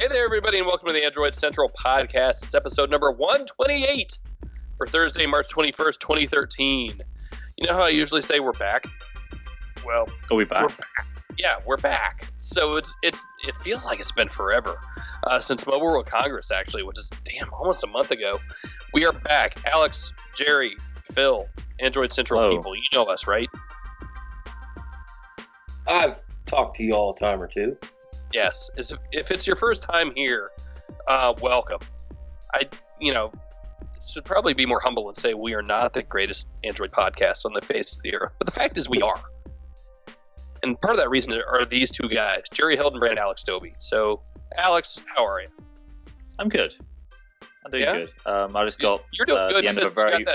Hey there, everybody, and welcome to the Android Central Podcast. It's episode number 128 for Thursday, March 21st, 2013. You know how I usually say we're back? Well, are we back? We're back. So it feels like it's been forever since Mobile World Congress, actually, which is almost a month ago. We are back. Alex, Jerry, Phil, Android Central Hello. people, you know us, right? I've talked to you all a time or two. Yes. If it's your first time here, welcome. I should probably be more humble and say we are not the greatest Android podcast on the face of the earth. But the fact is we are. And part of that reason are these two guys, Jerry Hildenbrand and Alex Doby. So, Alex, how are you? I'm good. I'm doing good. I just got You're doing good the end of a very...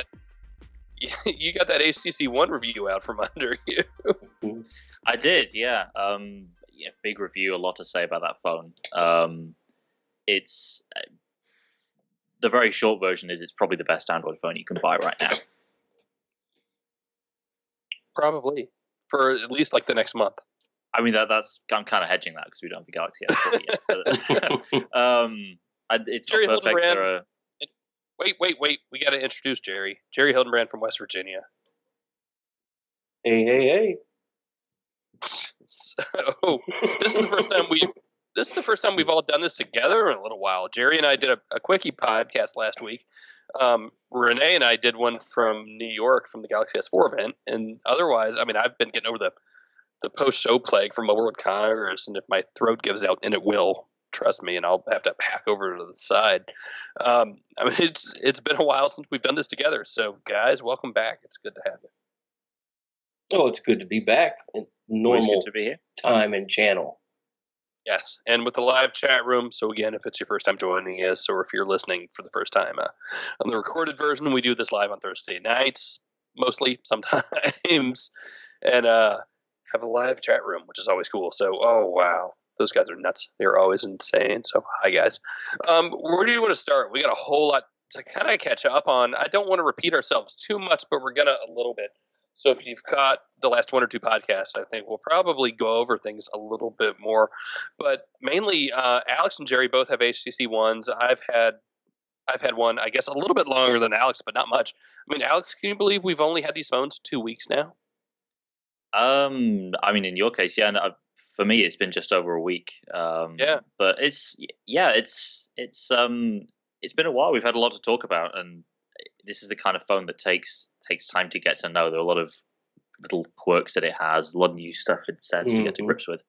you got that HTC One review out from under you. I did, yeah. Big review, a lot to say about that phone. It's the very short version is it's probably the best Android phone you can buy right now. Probably. For at least like the next month. I mean, I'm kind of hedging that because we don't have the Galaxy S4 yet. But, it's Jerry not perfect. Hildenbrand. Wait. We got to introduce Jerry. Jerry Hildenbrand from West Virginia. Hey. So this is the first time we've all done this together in a little while. Jerry and I did a quickie podcast last week. Renee and I did one from New York from the Galaxy S4 event, and otherwise, I mean, I've been getting over the post-show plague from Mobile World Congress, and if my throat gives out, and it will, trust me, and I'll have to pack over to the side. I mean, it's been a while since we've done this together, so guys, welcome back. It's good to have you. Oh, it's good to be back in normal to be here. time and channel. Yes, and with the live chat room, so again, if it's your first time joining us, or if you're listening for the first time, on the recorded version, we do this live on Thursday nights, mostly, sometimes, and have a live chat room, which is always cool. So, oh, wow, those guys are nuts. They're always insane. So, hi, guys. Where do you want to start? We got a whole lot to kind of catch up on. I don't want to repeat ourselves too much, but we're going to a little bit. So if you've caught the last one or two podcasts, I think we'll probably go over things a little bit more. But mainly, Alex and Jerry both have HTC Ones. I've had one, I guess, a little bit longer than Alex, but not much. I mean, Alex, can you believe we've only had these phones 2 weeks now? I mean, in your case, yeah. No, for me, it's been just over a week. Yeah. But it's been a while. We've had a lot to talk about, and this is the kind of phone that takes time to get to know. There are a lot of little quirks that it has, a lot of new stuff it says to get to grips with.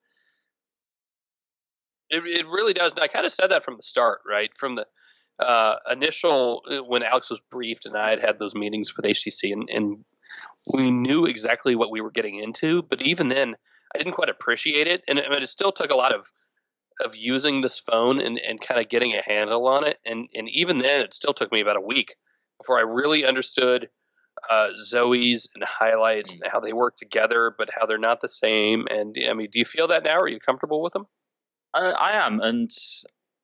It really does. And I kind of said that from the start, right? From the initial, when Alex was briefed and I had those meetings with HTC, and we knew exactly what we were getting into. But even then, I didn't quite appreciate it. And I mean, it still took a lot of using this phone and kind of getting a handle on it. And even then, it still took me about a week before I really understood Zoe's and highlights and how they work together, but how they're not the same. And I mean, do you feel that now? Are you comfortable with them? I am, and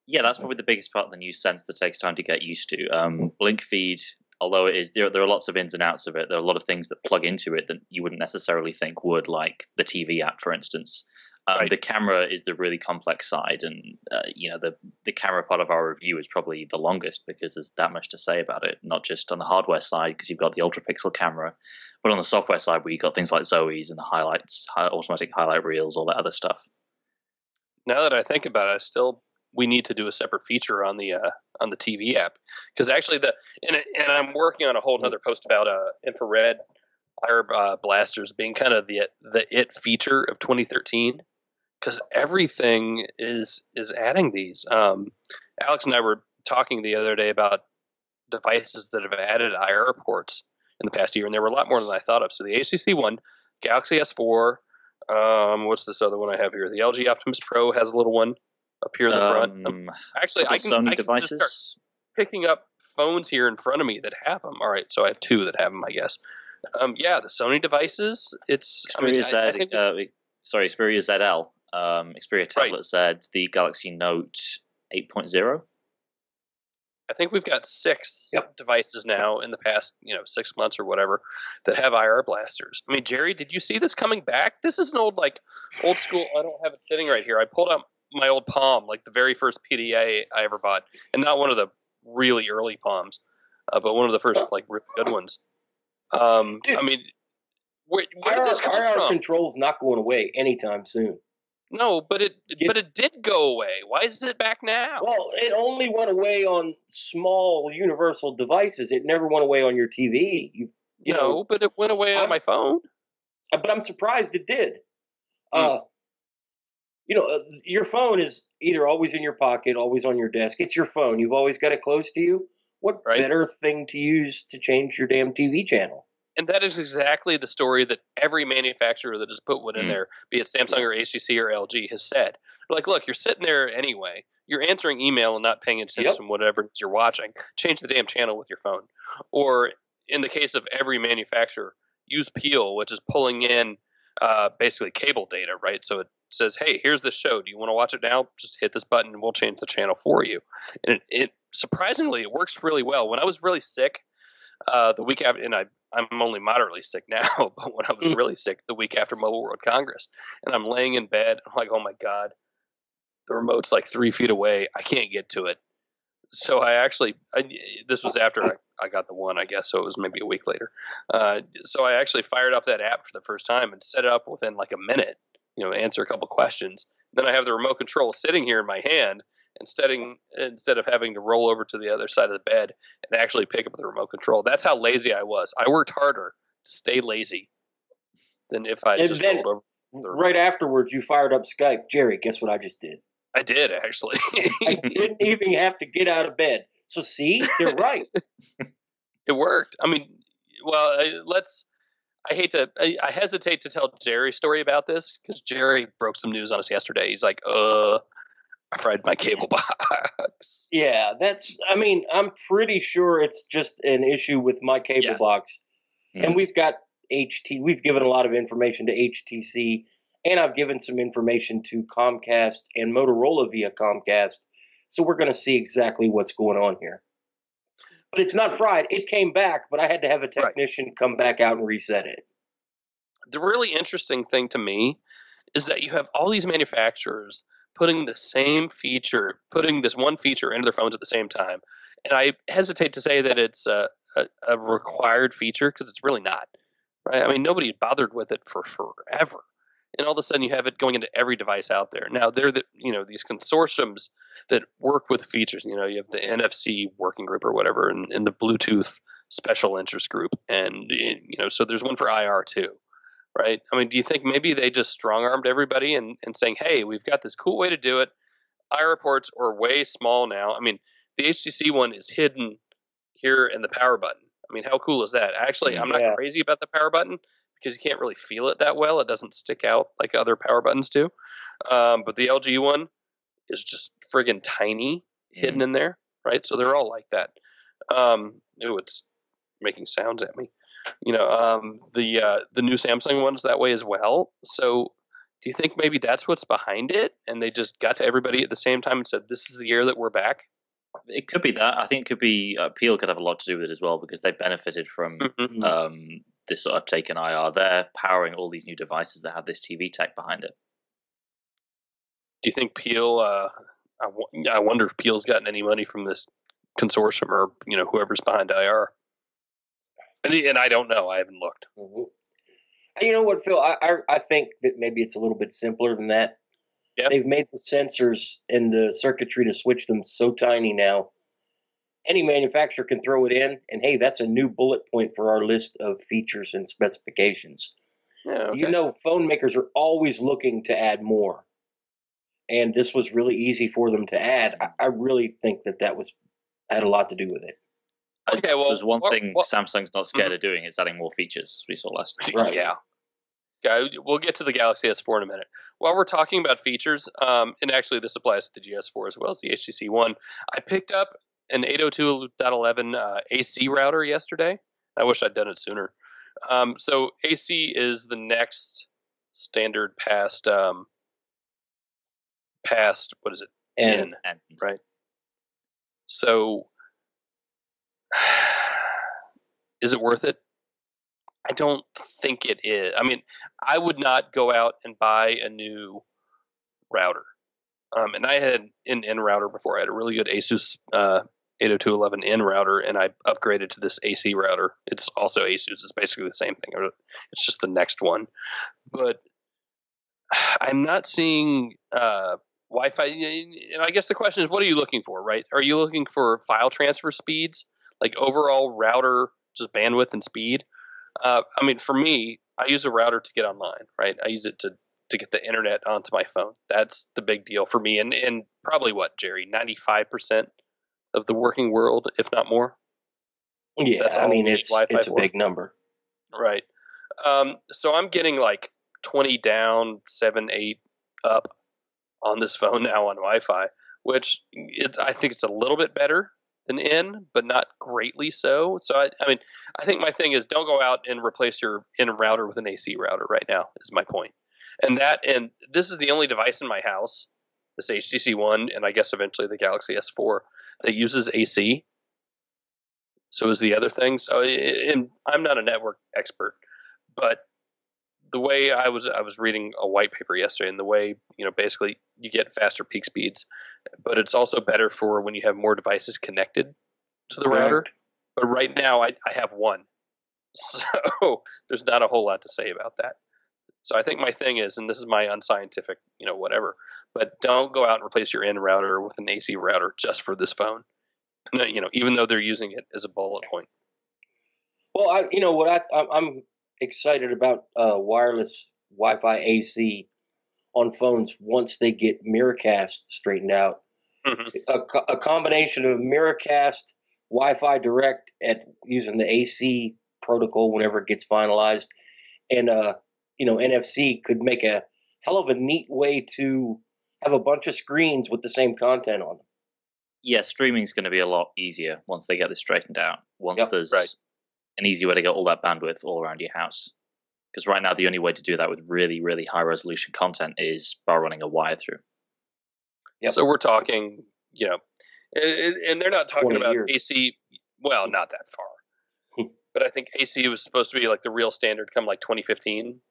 yeah, that's probably the biggest part of the new sense that takes time to get used to. Blink feed, although it is there are lots of ins and outs of it. There are a lot of things that plug into it that you wouldn't necessarily think would, like the TV app, for instance. Right. The camera is the really complex side, and the camera part of our review is probably the longest because there's that much to say about it. Not just on the hardware side because you've got the ultra pixel camera, but on the software side where you've got things like Zoe's and the highlights, automatic highlight reels, all that other stuff. Now that I think about it, we need to do a separate feature on the TV app because actually and I'm working on a whole other post about infrared IR blasters being kind of the it feature of 2013. Because everything is adding these. Alex and I were talking the other day about devices that have added IR ports in the past year, and there were a lot more than I thought of. So the HTC One, Galaxy S4, what's this other one I have here? The LG Optimus Pro has a little one up here in the front. Actually, I can devices. Just start picking up phones here in front of me that have them. All right, so I have two that have them, I guess. Yeah, the Sony devices. It's Xperia Xperia ZL. Xperia Tablet Z, the Galaxy Note 8.0. I think we've got 6 devices now in the past, 6 months or whatever that have IR blasters. I mean, Jerry, did you see this coming back? This is an old school. I don't have it sitting right here. I pulled out my old Palm, like the very first PDA I ever bought, and not one of the really early Palms, but one of the first like really good ones. Dude, I mean, where did this come IR from? control's not going away anytime soon. No, but it did go away. Why is it back now? Well, it only went away on small universal devices. It never went away on your TV. You know, but it went away on my phone. But I'm surprised it did. Your phone is either always in your pocket, always on your desk. It's your phone. You've always got it close to you. What better thing to use to change your damn TV channel? And that is exactly the story that every manufacturer that has put one in there, be it Samsung or HTC or LG, has said. Like, look, you're sitting there anyway. You're answering email and not paying attention to whatever you're watching. Change the damn channel with your phone. Or in the case of every manufacturer, use Peel, which is pulling in basically cable data, right? So it says, hey, here's this show. Do you want to watch it now? Just hit this button and we'll change the channel for you. And it surprisingly, it works really well. When I was really sick, the week after, and I'm only moderately sick now, but when I was really sick, the week after Mobile World Congress, and I'm laying in bed, I'm like, oh my God, the remote's like 3 feet away. I can't get to it. So this was after I got the one, I guess, so it was maybe a week later. So I actually fired up that app for the first time and set it up within like a minute, answer a couple questions. Then I have the remote control sitting here in my hand, instead of having to roll over to the other side of the bed and actually pick up the remote control. That's how lazy I was. I worked harder to stay lazy than if I just rolled over. Right afterwards, you fired up Skype. Jerry, guess what I just did? I did, actually. I didn't even have to get out of bed. So see, they're right. It worked. I mean, well, I hesitate to tell Jerry's story about this because Jerry broke some news on us yesterday. He's like, I fried my cable box. Yeah, I'm pretty sure it's just an issue with my cable box. Yes. And we've given a lot of information to HTC, and I've given some information to Comcast and Motorola via Comcast. So we're going to see exactly what's going on here. But it's not fried. It came back, but I had to have a technician come back out and reset it. The really interesting thing to me is that you have all these manufacturers putting this one feature into their phones at the same time. And I hesitate to say that it's a required feature because it's really not. Right? I mean, nobody bothered with it for forever. And all of a sudden you have it going into every device out there. Now, they're these consortiums that work with features. You have the NFC working group or whatever, and the Bluetooth special interest group. And, so there's one for IR too. Right? I mean, do you think maybe they just strong-armed everybody and saying, hey, we've got this cool way to do it. IR ports are way small now. I mean, the HTC one is hidden here in the power button. I mean, how cool is that? Actually, I'm not crazy about the power button because you can't really feel it that well. It doesn't stick out like other power buttons do. But the LG one is just friggin' tiny hidden in there, right? So they're all like that. It's making sounds at me. The new Samsung one's that way as well. So do you think maybe that's what's behind it? And they just got to everybody at the same time and said, this is the year that we're back? It could be that. I think it could be Peel could have a lot to do with it as well because they benefited from this sort of uptake in IR. They're powering all these new devices that have this TV tech behind it. Do you think Peel, I wonder if Peel's gotten any money from this consortium or, whoever's behind IR? And I don't know. I haven't looked. Mm-hmm. You know what, Phil? I think that maybe it's a little bit simpler than that. Yeah. They've made the sensors and the circuitry to switch them so tiny now. Any manufacturer can throw it in, and hey, that's a new bullet point for our list of features and specifications. Yeah, okay. Phone makers are always looking to add more. And this was really easy for them to add. I really think that had a lot to do with it. Okay, well, there's one thing Samsung's not scared of doing is adding more features, as we saw last week. Right. Yeah. We'll get to the Galaxy S4 in a minute. While we're talking about features, and actually this applies to the GS4 as well as the HTC One, I picked up an 802.11 AC router yesterday. I wish I'd done it sooner. So AC is the next standard past what is it? N, right? So is it worth it? I don't think it is. I mean, I would not go out and buy a new router. and I had an N router before. I had a really good ASUS 802.11n router, and I upgraded to this AC router. It's also ASUS. It's basically the same thing. It's just the next one. But I'm not seeing Wi-Fi. And I guess the question is, what are you looking for, right? Are you looking for file transfer speeds, like overall router, just bandwidth and speed? I mean, for me, I use a router to get online, right? I use it to get the internet onto my phone. That's the big deal for me. And probably what, Jerry, 95% of the working world, if not more. Yeah, it's a big number. Right. So I'm getting like 20 down, 7, 8 up on this phone now on Wi-Fi, which I think it's a little bit better than N, but not greatly so. So I mean, I think my thing is, don't go out and replace your N router with an AC router right now, is my point. And this is the only device in my house, this HTC One, and I guess eventually the Galaxy S4, that uses AC. So is the other thing. So and I'm not a network expert, but the way I was reading a white paper yesterday, and the way, basically you get faster peak speeds, but it's also better for when you have more devices connected to the router. But right now I have one, so there's not a whole lot to say about that. So I think my thing is, and this is my unscientific, whatever, but don't go out and replace your N router with an AC router just for this phone. Even though they're using it as a bullet point. Well, I'm excited about wireless Wi-Fi AC on phones once they get Miracast straightened out. Mm-hmm. A combination of Miracast, Wi-Fi Direct using the AC protocol whenever it gets finalized, and NFC could make a hell of a neat way to have a bunch of screens with the same content on them. Yeah, streaming's going to be a lot easier once they get this straightened out. Once there's an easy way to get all that bandwidth all around your house. Because right now, the only way to do that with really, really high resolution content is by running a wire through. Yep. So we're talking, and they're not talking about years. AC. Well, not that far. But I think AC was supposed to be like the real standard come like 2015.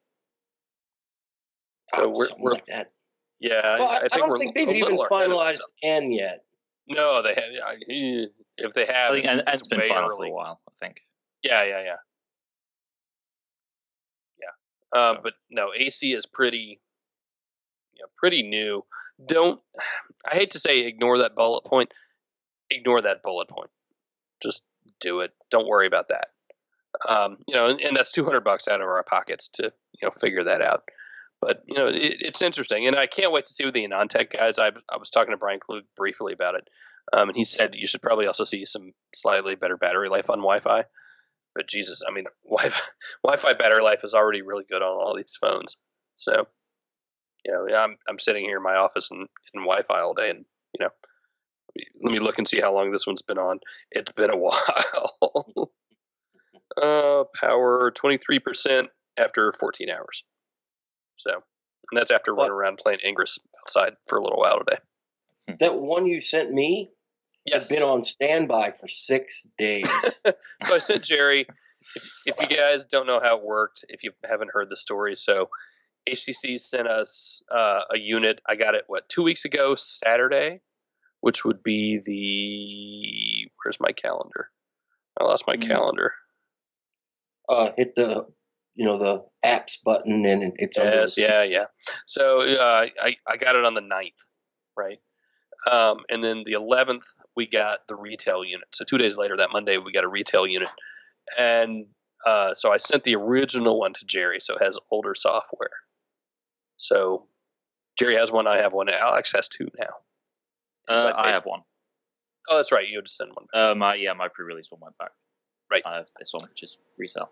So we're like that. Yeah, well, I don't think they've even finalized N yet. No, they have. If they have, I think N's been final for a while. I think. Yeah. But no, AC is pretty new. I hate to say ignore that bullet point. Ignore that bullet point. Just do it. Don't worry about that. And that's $200 out of our pockets to figure that out. But it's interesting, and I can't wait to see with the AnandTech guys. I was talking to Brian Klug briefly about it, and he said you should probably also see some slightly better battery life on Wi-Fi. But Jesus, I mean, Wi-Fi battery life is already really good on all these phones. So, I'm sitting here in my office in Wi-Fi all day, and let me look and see how long this one's been on. It's been a while. Power 23% after 14 hours. So, and that's after running around playing Ingress outside for a little while today. That one you sent me has been on standby for 6 days. So I sent Jerry, if you guys don't know how it worked, if you haven't heard the story, so HTC sent us a unit. I got it, 2 weeks ago, Saturday, which would be where's my calendar? I lost my calendar. Hit the apps button, and it's yeah. So I got it on the 9th, right? And then the 11th we got the retail unit. So 2 days later, that Monday, we got a retail unit, and so I sent the original one to Jerry. So it has older software. So Jerry has one, I have one. Alex has two now. I have one. Oh, that's right. You had to send one back. My pre-release one went back. Right. I have this one, which is resale.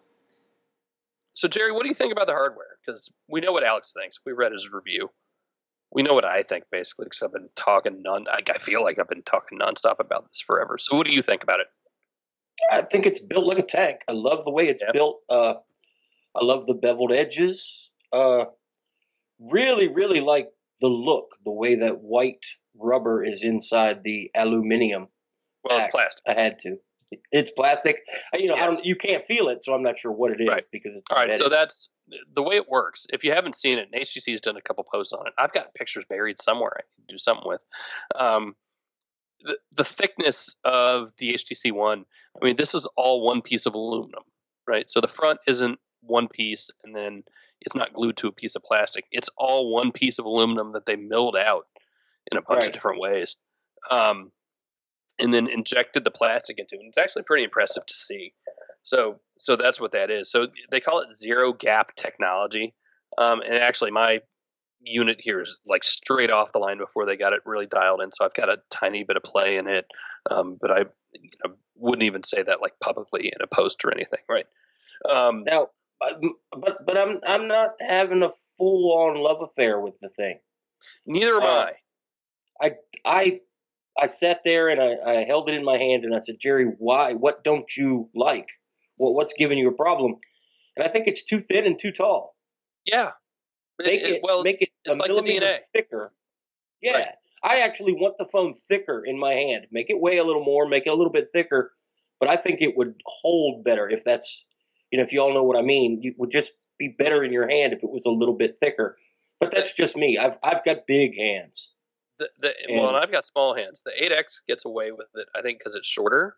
So, Jerry, what do you think about the hardware? Because we know what Alex thinks. We read his review. We know what I think, basically, because I've been talking I feel like I've been talking nonstop about this forever. So what do you think about it? I think it's built like a tank. I love the way it's built. I love the beveled edges. Really, really like the look, the way that white rubber is inside the aluminum. Well, it's plastic. I had to. It's plastic. You can't feel it, so I'm not sure what it is because it's all right. So the way it works, if you haven't seen it, and HTC's done a couple posts on it, I've got pictures buried somewhere I can do something with. The thickness of the HTC One, I mean, this is all one piece of aluminum, right? So the front isn't one piece, and then it's not glued to a piece of plastic. It's all one piece of aluminum that they milled out in a bunch of different ways, and then injected the plastic into it. It's actually pretty impressive to see. So that's what that is. So they call it zero gap technology, and actually my unit here is like straight off the line before they got it really dialed in. So I've got a tiny bit of play in it, but I wouldn't even say that like publicly in a post or anything, right? Now, but I'm not having a full on love affair with the thing. Neither am I. I sat there and I held it in my hand and I said, Jerry, why? What don't you like? What's giving you a problem? And I think it's too thin and too tall. Yeah. Make it a like millimeter thicker. Yeah. Right. I actually want the phone thicker in my hand. Make it weigh a little more, make it a little bit thicker. But I think it would hold better if that's, if you all know what I mean. It would just be better in your hand if it was a little bit thicker. But that's just me. I've got big hands. And I've got small hands. The 8X gets away with it, I think, because it's shorter,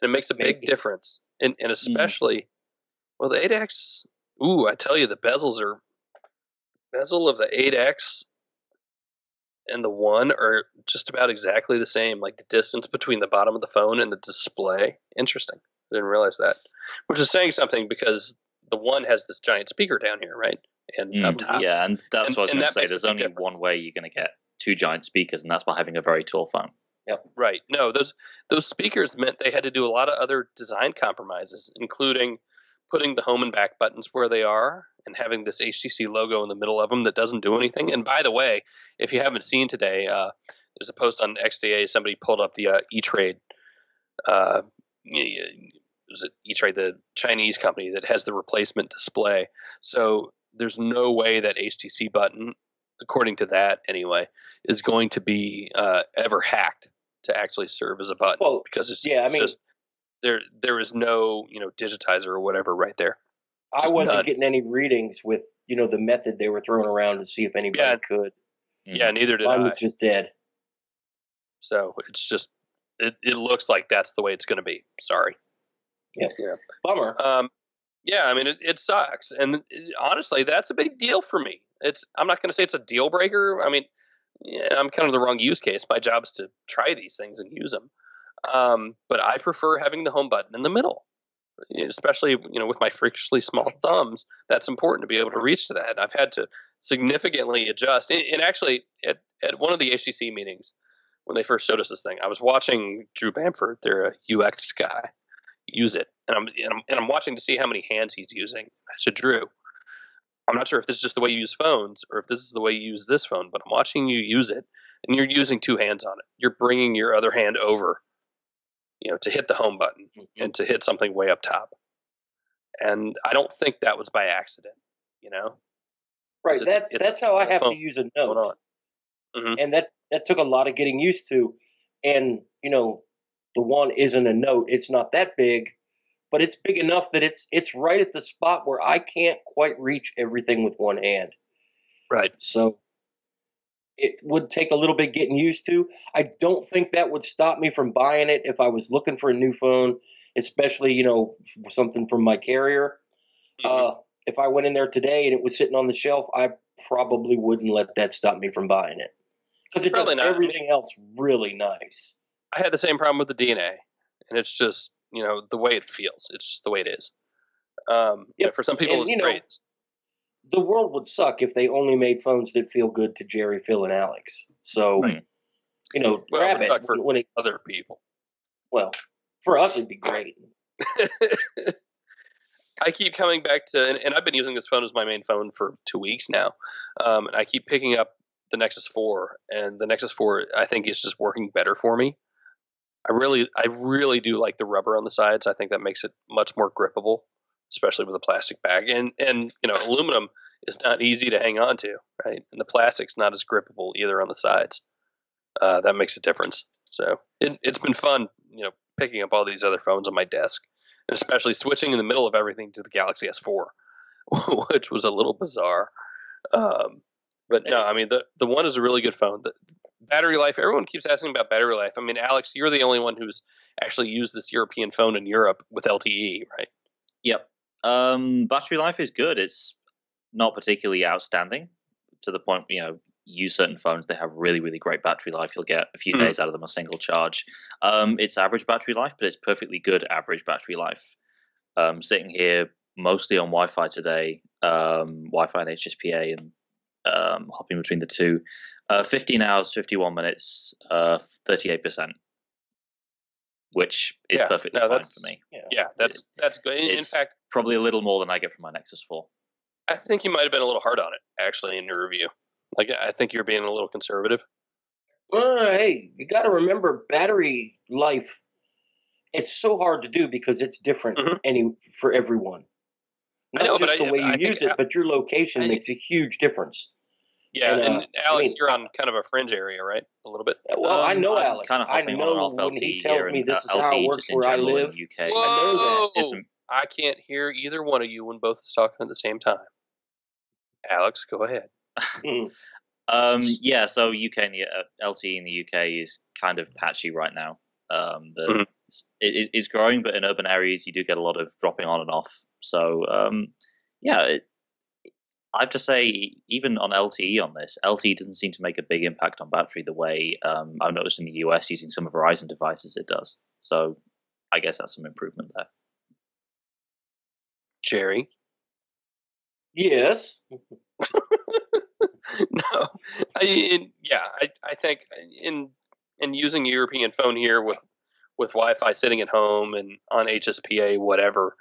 and it makes a big difference. And especially, the 8X. I tell you, the bezel of the 8X and the One are just about exactly the same. Like the distance between the bottom of the phone and the display. Interesting. I didn't realize that. Which is saying something because the One has this giant speaker down here, right? And up top. Yeah, and that's what I was going to say. There's only one way you're going to get two giant speakers, and that's by having a very tall phone. Yep. Right. No, those speakers meant they had to do a lot of other design compromises, including putting the home and back buttons where they are and having this HTC logo in the middle of them that doesn't do anything. And by the way, if you haven't seen today, there's a post on XDA. Somebody pulled up the E-Trade. Was it E-Trade, the Chinese company that has the replacement display? So there's no way that HTC button, according to that anyway, is going to be ever hacked to actually serve as a button. Well, because it's just there is no digitizer or whatever right there. I wasn't getting any readings with the method they were throwing around to see if anybody could. Yeah, neither did I. Mine was just dead. So it's just it looks like that's the way it's going to be. Sorry. Yeah. Bummer. Yeah, I mean it sucks, and honestly, that's a big deal for me. I'm not going to say it's a deal breaker. I mean, I'm kind of the wrong use case. My job is to try these things and use them. But I prefer having the home button in the middle, especially with my freakishly small thumbs. That's important to be able to reach to that. And I've had to significantly adjust. And actually, at one of the HTC meetings, when they first showed us this thing, I was watching Drew Bamford, their UX guy, use it, and I'm watching to see how many hands he's using. I said, Drew, I'm not sure if this is just the way you use phones or if this is the way you use this phone, but I'm watching you use it, and you're using two hands on it. You're bringing your other hand over, to hit the home button and to hit something way up top. And I don't think that was by accident, Right. That's how I have to use a Note. Mm-hmm. And that took a lot of getting used to. And, the One isn't a Note. It's not that big, but it's big enough that it's right at the spot where I can't quite reach everything with one hand. Right. So it would take a little bit getting used to. I don't think that would stop me from buying it if I was looking for a new phone, especially, something from my carrier. Mm-hmm. If I went in there today and it was sitting on the shelf, I probably wouldn't let that stop me from buying it. Because it does everything else really nice. I had the same problem with the DNA, and it's just, the way it feels. It's just the way it is. For some people, it's great. The world would suck if they only made phones that feel good to Jerry, Phil, and Alex. So, grab it for other people. Well, for us, it'd be great. I keep coming back to, and I've been using this phone as my main phone for 2 weeks now. And I keep picking up the Nexus 4, and the Nexus 4, I think, is just working better for me. I really do like the rubber on the sides. I think that makes it much more grippable, especially with a plastic bag. And aluminum is not easy to hang on to, right? And the plastic's not as grippable either on the sides. That makes a difference. So it's been fun, picking up all these other phones on my desk, and especially switching in the middle of everything to the Galaxy S4. which was a little bizarre. But no, I mean the one is a really good phone. The battery life. Everyone keeps asking about battery life. I mean, Alex, you're the only one who's actually used this European phone in Europe with LTE, right? Yep. Battery life is good. It's not particularly outstanding to the point, use certain phones, they have really, really great battery life. You'll get a few days out of them a single charge. It's average battery life, but it's perfectly good average battery life. Sitting here mostly on Wi-Fi today, Wi-Fi and HSPA, and hopping between the two. 15 hours, 51 minutes, 38%, which is perfectly fine for me. Yeah, that's good. In fact, probably a little more than I get from my Nexus 4. I think you might have been a little hard on it, actually, in your review. Like, I think you're being a little conservative. Hey, you got to remember battery life. It's so hard to do because it's different for everyone. Not just the way you use it, but your location makes a huge difference. Yeah, and Alex, you're on kind of a fringe area, right? A little bit. Well, I know Alex. I know when he tells me this is how it works where I live. UK. Whoa! I know that. I can't hear either one of you when both is talking at the same time. Alex, go ahead. Yeah, so UK and the LTE in the UK is kind of patchy right now. It's growing, but in urban areas you do get a lot of dropping on and off. So I have to say, even on LTE on this, LTE doesn't seem to make a big impact on battery the way I've noticed in the US using some of Verizon devices it does. So I guess that's some improvement there. Jerry? Yes. No, I think in using a European phone here with Wi-Fi sitting at home and on HSPA, whatever,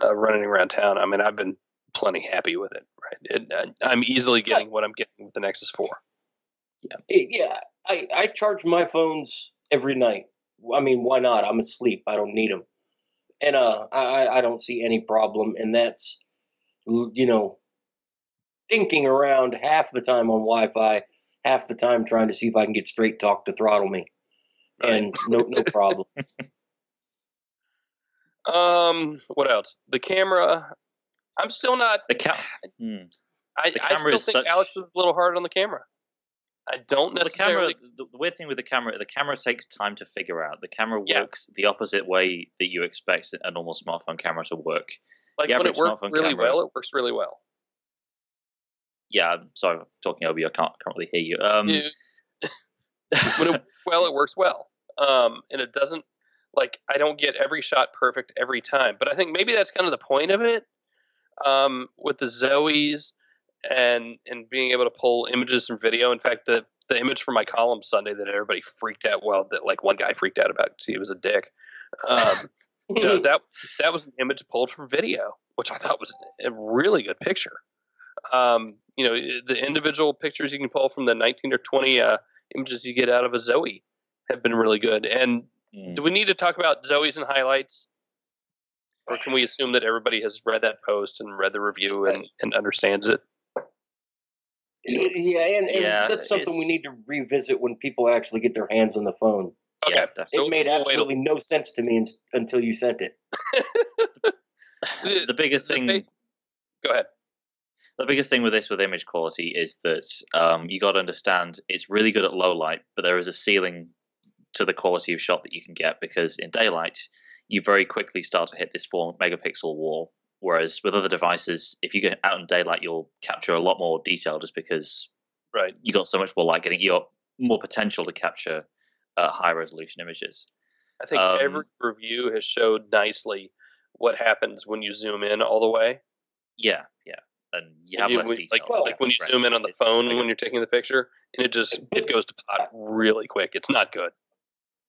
running around town, I mean, I've been plenty happy with it. Right, I'm easily getting what I'm getting with the Nexus 4. Yeah, I charge my phones every night. I mean, why not? I'm asleep. I don't need them, and I don't see any problem. And that's thinking around half the time on Wi-Fi, half the time trying to see if I can get Straight Talk to throttle me, and no problem. What else? The camera. I'm still not. The camera. I still think Alex was a little hard on the camera. I don't necessarily. The weird thing with the camera takes time to figure out. The camera works the opposite way that you expect a normal smartphone camera to work. Like when it works really well, it works really well. Yeah, I'm sorry, I'm talking over you. I can't really hear you. When it works well, it works well. And it doesn't, I don't get every shot perfect every time. But I think maybe that's kind of the point of it. With the Zoes and being able to pull images from video. In fact, the image from my column Sunday that everybody freaked out, that one guy freaked out about because he was a dick. That was an image pulled from video, which I thought was a really good picture. The individual pictures you can pull from the 19 or 20 images you get out of a Zoe have been really good. And do we need to talk about Zoes and highlights? Or can we assume that everybody has read that post and read the review and understands it? Yeah, and that's something we need to revisit when people actually get their hands on the phone. Okay. It made absolutely no sense to me until you sent it. The biggest thing... Go ahead. The biggest thing with image quality is that you got to understand it's really good at low light, but there is a ceiling to the quality of shot that you can get, because in daylight you very quickly start to hit this 4 megapixel wall. Whereas with other devices, if you get out in daylight, you'll capture a lot more detail just because you got so much more light getting. You got more potential to capture high resolution images. I think every review has showed nicely what happens when you zoom in all the way. Yeah, and you have less detail. Like when you zoom in on the phone when you're taking the picture, and it goes to pot really quick. It's not good.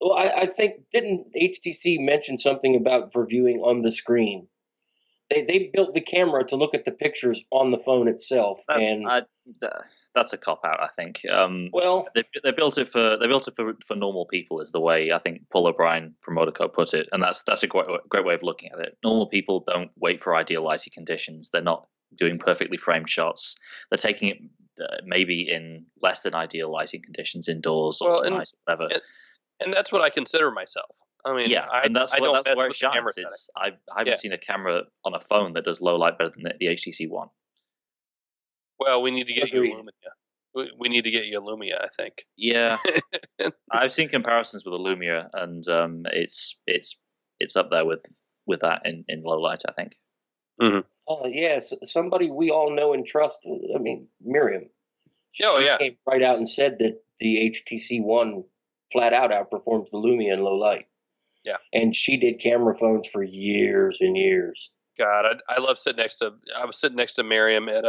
Well, I think, didn't HTC mention something about for viewing on the screen? They built the camera to look at the pictures on the phone itself, that's a cop out. I think. Well, they built it for normal people, is the way I think Paul O'Brien from Motorco put it, and that's a great way of looking at it. Normal people don't wait for ideal lighting conditions. They're not doing perfectly framed shots. They're taking it maybe in less than ideal lighting conditions indoors or night, whatever. And that's what I consider myself. I mean, yeah, and that's where it shines. I haven't seen a camera on a phone that does low light better than the HTC One. Well, we need to get you a Lumia. We need to get you a Lumia, I think. Yeah, I've seen comparisons with a Lumia, and it's up there with that in low light, I think. Mm-hmm. Yes, somebody we all know and trust. I mean, Miriam. She came right out and said that the HTC One flat out outperforms the Lumia in low light. Yeah, and she did camera phones for years and years. God, I love sitting next to. I was sitting next to Miriam at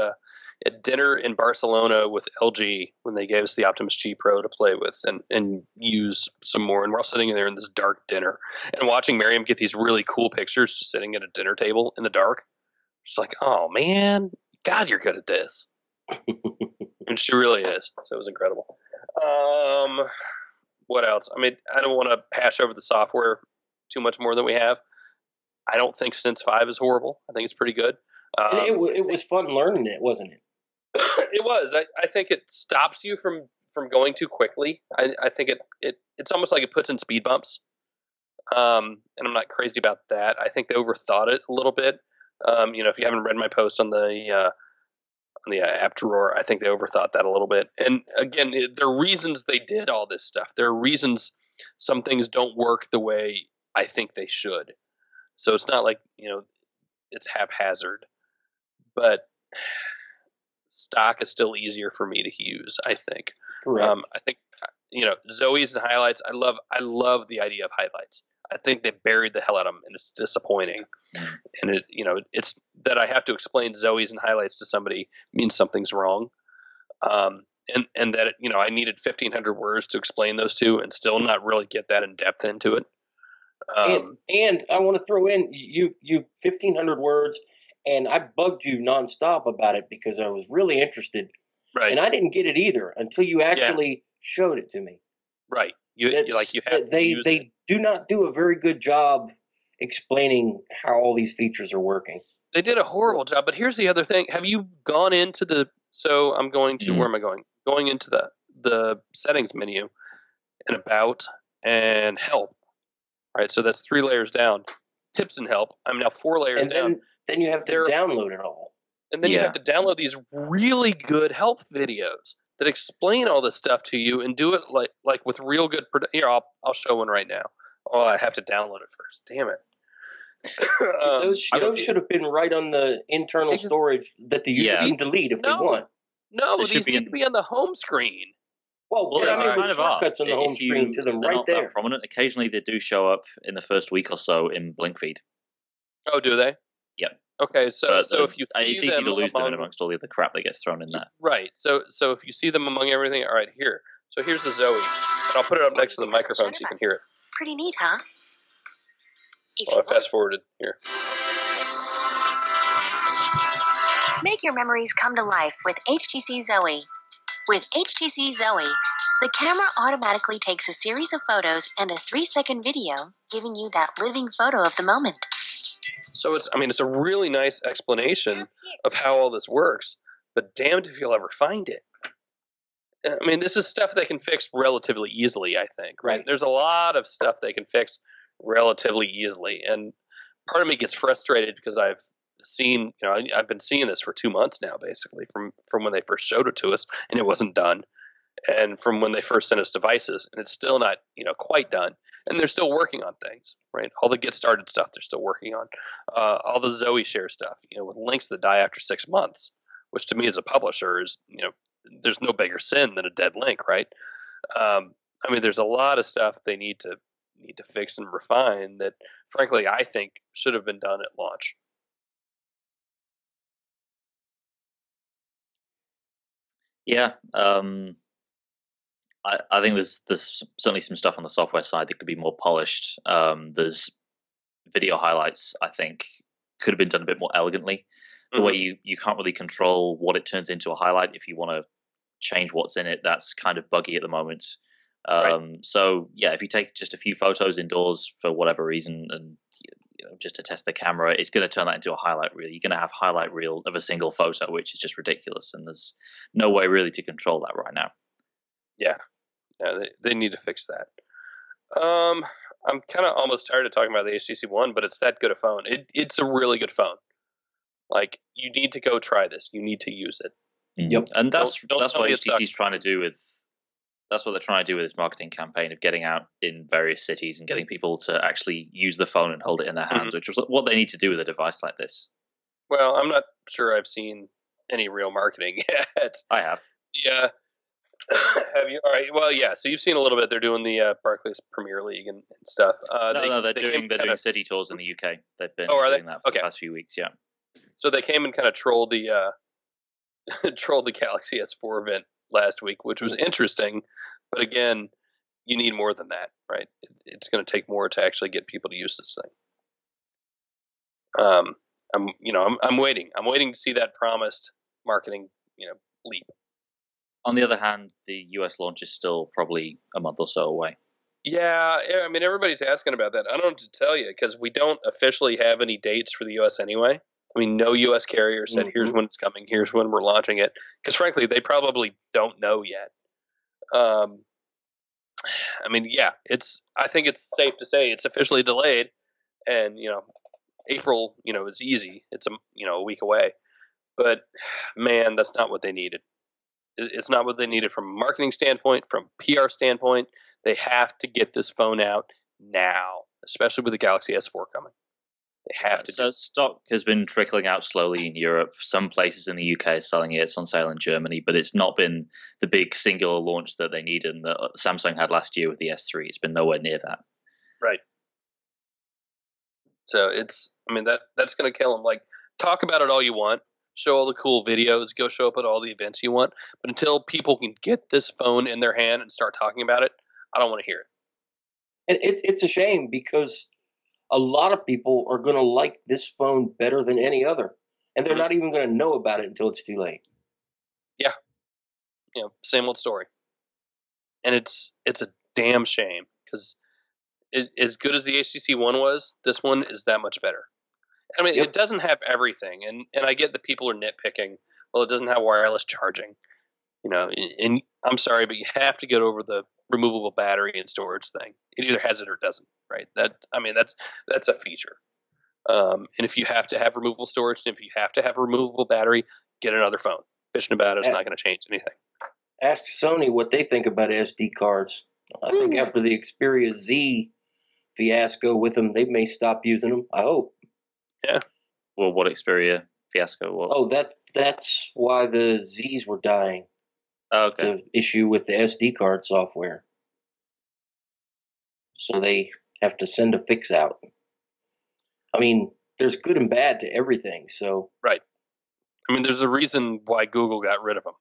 dinner in Barcelona with LG when they gave us the Optimus G Pro to play with and use some more. And we're all sitting there in this dark dinner and watching Miriam get these really cool pictures just sitting at a dinner table in the dark. She's like, oh man, God, you're good at this. And she really is. So it was incredible. What else? I mean, I don't want to pass over the software too much more than we have. I don't think Sense 5 is horrible. I think it's pretty good. It was fun learning it, wasn't it? It was. I think it stops you from going too quickly. I think it's almost like it puts in speed bumps. And I'm not crazy about that. I think they overthought it a little bit. If you haven't read my post on the app drawer, I think they overthought that a little bit. And again, there are reasons they did all this stuff. There are reasons some things don't work the way I think they should. So it's not like, it's haphazard. But stock is still easier for me to use, I think. Correct. I think, Zoe's and highlights, I love the idea of highlights. I think they buried the hell out of them, and it's disappointing. And it's that I have to explain Zoe's and highlights to somebody means something's wrong. And that, I needed 1,500 words to explain those two and still not really get that in depth into it. And I want to throw in you 1,500 words, and I bugged you nonstop about it because I was really interested. Right. And I didn't get it either until you actually showed it to me. Right. They do not do a very good job explaining how all these features are working. They did a horrible job, but here's the other thing. Have you gone into so I'm going to, where am I going? Going into the settings menu and about and help. Right, so that's 3 layers down. Tips and help. I'm now 4 layers down. Then you have to download it all. And then you have to download these really good help videos that explain all this stuff to you and do it like with real good. Here, I'll show one right now. Oh, I have to download it first. Damn it. Those should have been right on the internal storage that the user can delete if they want. No, these need to be on the home screen. Well, they kind of shortcuts on the home screen to them right there. That prominent. Occasionally, they do show up in the first week or so in BlinkFeed. Oh, do they? Yep. Okay, so if you see it's easy to lose them in amongst all the other crap that gets thrown in there. Right. So if you see them among everything, all right, here. So here's the Zoe, and I'll put it up next to the microphone so you can hear it. Pretty neat, huh? I fast forwarded here. Make your memories come to life with HTC Zoe. With HTC Zoe, the camera automatically takes a series of photos and a 3-second video, giving you that living photo of the moment. So it's a really nice explanation of how all this works, but damned if you'll ever find it. I mean, this is stuff they can fix relatively easily, I think, right? There's a lot of stuff they can fix relatively easily, and part of me gets frustrated because I've seen, I've been seeing this for 2 months now, basically, from when they first showed it to us, and it wasn't done, and from when they first sent us devices, and it's still not, quite done, and they're still working on things, right? All the Get Started stuff they're still working on, all the Zoe Share stuff, with links that die after 6 months, which to me as a publisher is, there's no bigger sin than a dead link, right? There's a lot of stuff they need to fix and refine that, frankly, I think should have been done at launch. Yeah, I think there's certainly some stuff on the software side that could be more polished. There's video highlights, I think, could have been done a bit more elegantly. The way you can't really control what it turns into a highlight. If you want to change what's in it, that's kind of buggy at the moment. So yeah, if you take just a few photos indoors for whatever reason and just to test the camera, it's going to turn that into a highlight reel. You're going to have highlight reels of a single photo, which is just ridiculous, and there's no way really to control that right now. Yeah, they need to fix that. I'm kind of almost tired of talking about the HTC One, but it's that good a phone. It's a really good phone. Like, you need to go try this. You need to use it. Yep, and that's what HTC's trying to do with. That's what they're trying to do with this marketing campaign of getting out in various cities and getting people to actually use the phone and hold it in their hands, which is what they need to do with a device like this. Well, I'm not sure I've seen any real marketing yet. I have. Yeah. Have you? All right. Well, yeah. So you've seen a little bit. They're doing the Barclays Premier League and stuff. They're doing city tours in the UK. They've been doing that for the past few weeks. Yeah. So they came and kind of trolled the trolled the Galaxy S4 event last week, which was interesting. But again, you need more than that, right? It's going to take more to actually get people to use this thing. I'm waiting. I'm waiting to see that promised marketing, leap. On the other hand, the US launch is still probably a month or so away. Yeah, I mean, everybody's asking about that. I don't know what to tell you because we don't officially have any dates for the US anyway. I mean, no U.S. carrier said, here's when it's coming, here's when we're launching it. Because frankly, they probably don't know yet. I mean, yeah, I think it's safe to say it's officially delayed. And, April, is easy. It's, a week away. But, man, that's not what they needed. It's not what they needed from a marketing standpoint, from a PR standpoint. They have to get this phone out now, especially with the Galaxy S4 coming. They have to. So stock has been trickling out slowly in Europe. Some places in the UK are selling it. It's on sale in Germany, but it's not been the big singular launch that they needed and that Samsung had last year with the S3. It's been nowhere near that. Right. So that's going to kill them. Like, talk about it all you want. Show all the cool videos. Go show up at all the events you want. But until people can get this phone in their hand and start talking about it, I don't want to hear it. And it's a shame because a lot of people are going to like this phone better than any other. And they're not even going to know about it until it's too late. Yeah. Same old story. And it's a damn shame because as good as the HTC One was, this one is that much better. I mean, It doesn't have everything. And I get that people are nitpicking. Well, it doesn't have wireless charging. And I'm sorry, but you have to get over the removable battery and storage thing. It either has it or doesn't, right? That's a feature. And if you have to have removable storage, and if you have to have a removable battery, get another phone. Bitching about it is not going to change anything. Ask Sony what they think about SD cards. I think after the Xperia Z fiasco with them, they may stop using them. I hope. Yeah. Well, what Xperia fiasco? What? Oh, that's why the Zs were dying. Okay. The issue with the SD card software. So they have to send a fix out. I mean, there's good and bad to everything, so... Right. I mean, there's a reason why Google got rid of them.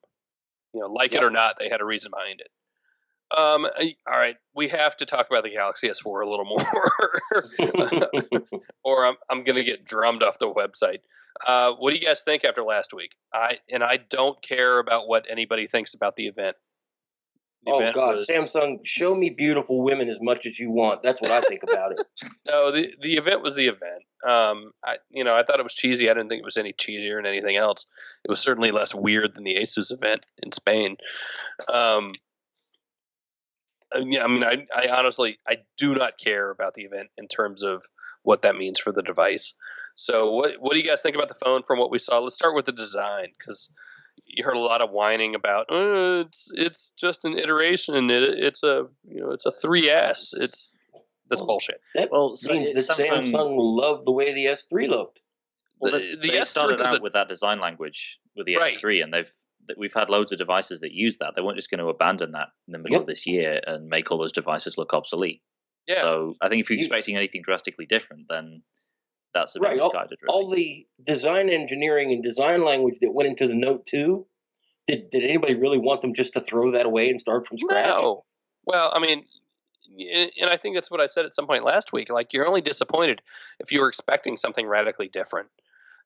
It or not, they had a reason behind it. All right, we have to talk about the Galaxy S4 a little more, or I'm going to get drummed off the website. What do you guys think after last week? I don't care about what anybody thinks about the event. Samsung, show me beautiful women as much as you want. That's what I think about it. No, the event was the event. I thought it was cheesy. I didn't think it was any cheesier than anything else. It was certainly less weird than the Asus event in Spain. I honestly, I do not care about the event in terms of what that means for the device. So what do you guys think about the phone from what we saw? Let's start with the design, because you heard a lot of whining about it's just an iteration. It's a 3S. That's bullshit. That means that Samsung loved the way the S3 looked. Well, they started out with that design language with the S3, and we've had loads of devices that use that. They weren't just going to abandon that in the middle of this year and make all those devices look obsolete. Yeah. So I think if you're expecting anything drastically different, then that's a bit misguided. Really. All the design engineering and design language that went into the Note 2, did anybody really want them just to throw that away and start from scratch? No. Well, I mean, and I think that's what I said at some point last week. Like, you're only disappointed if you were expecting something radically different.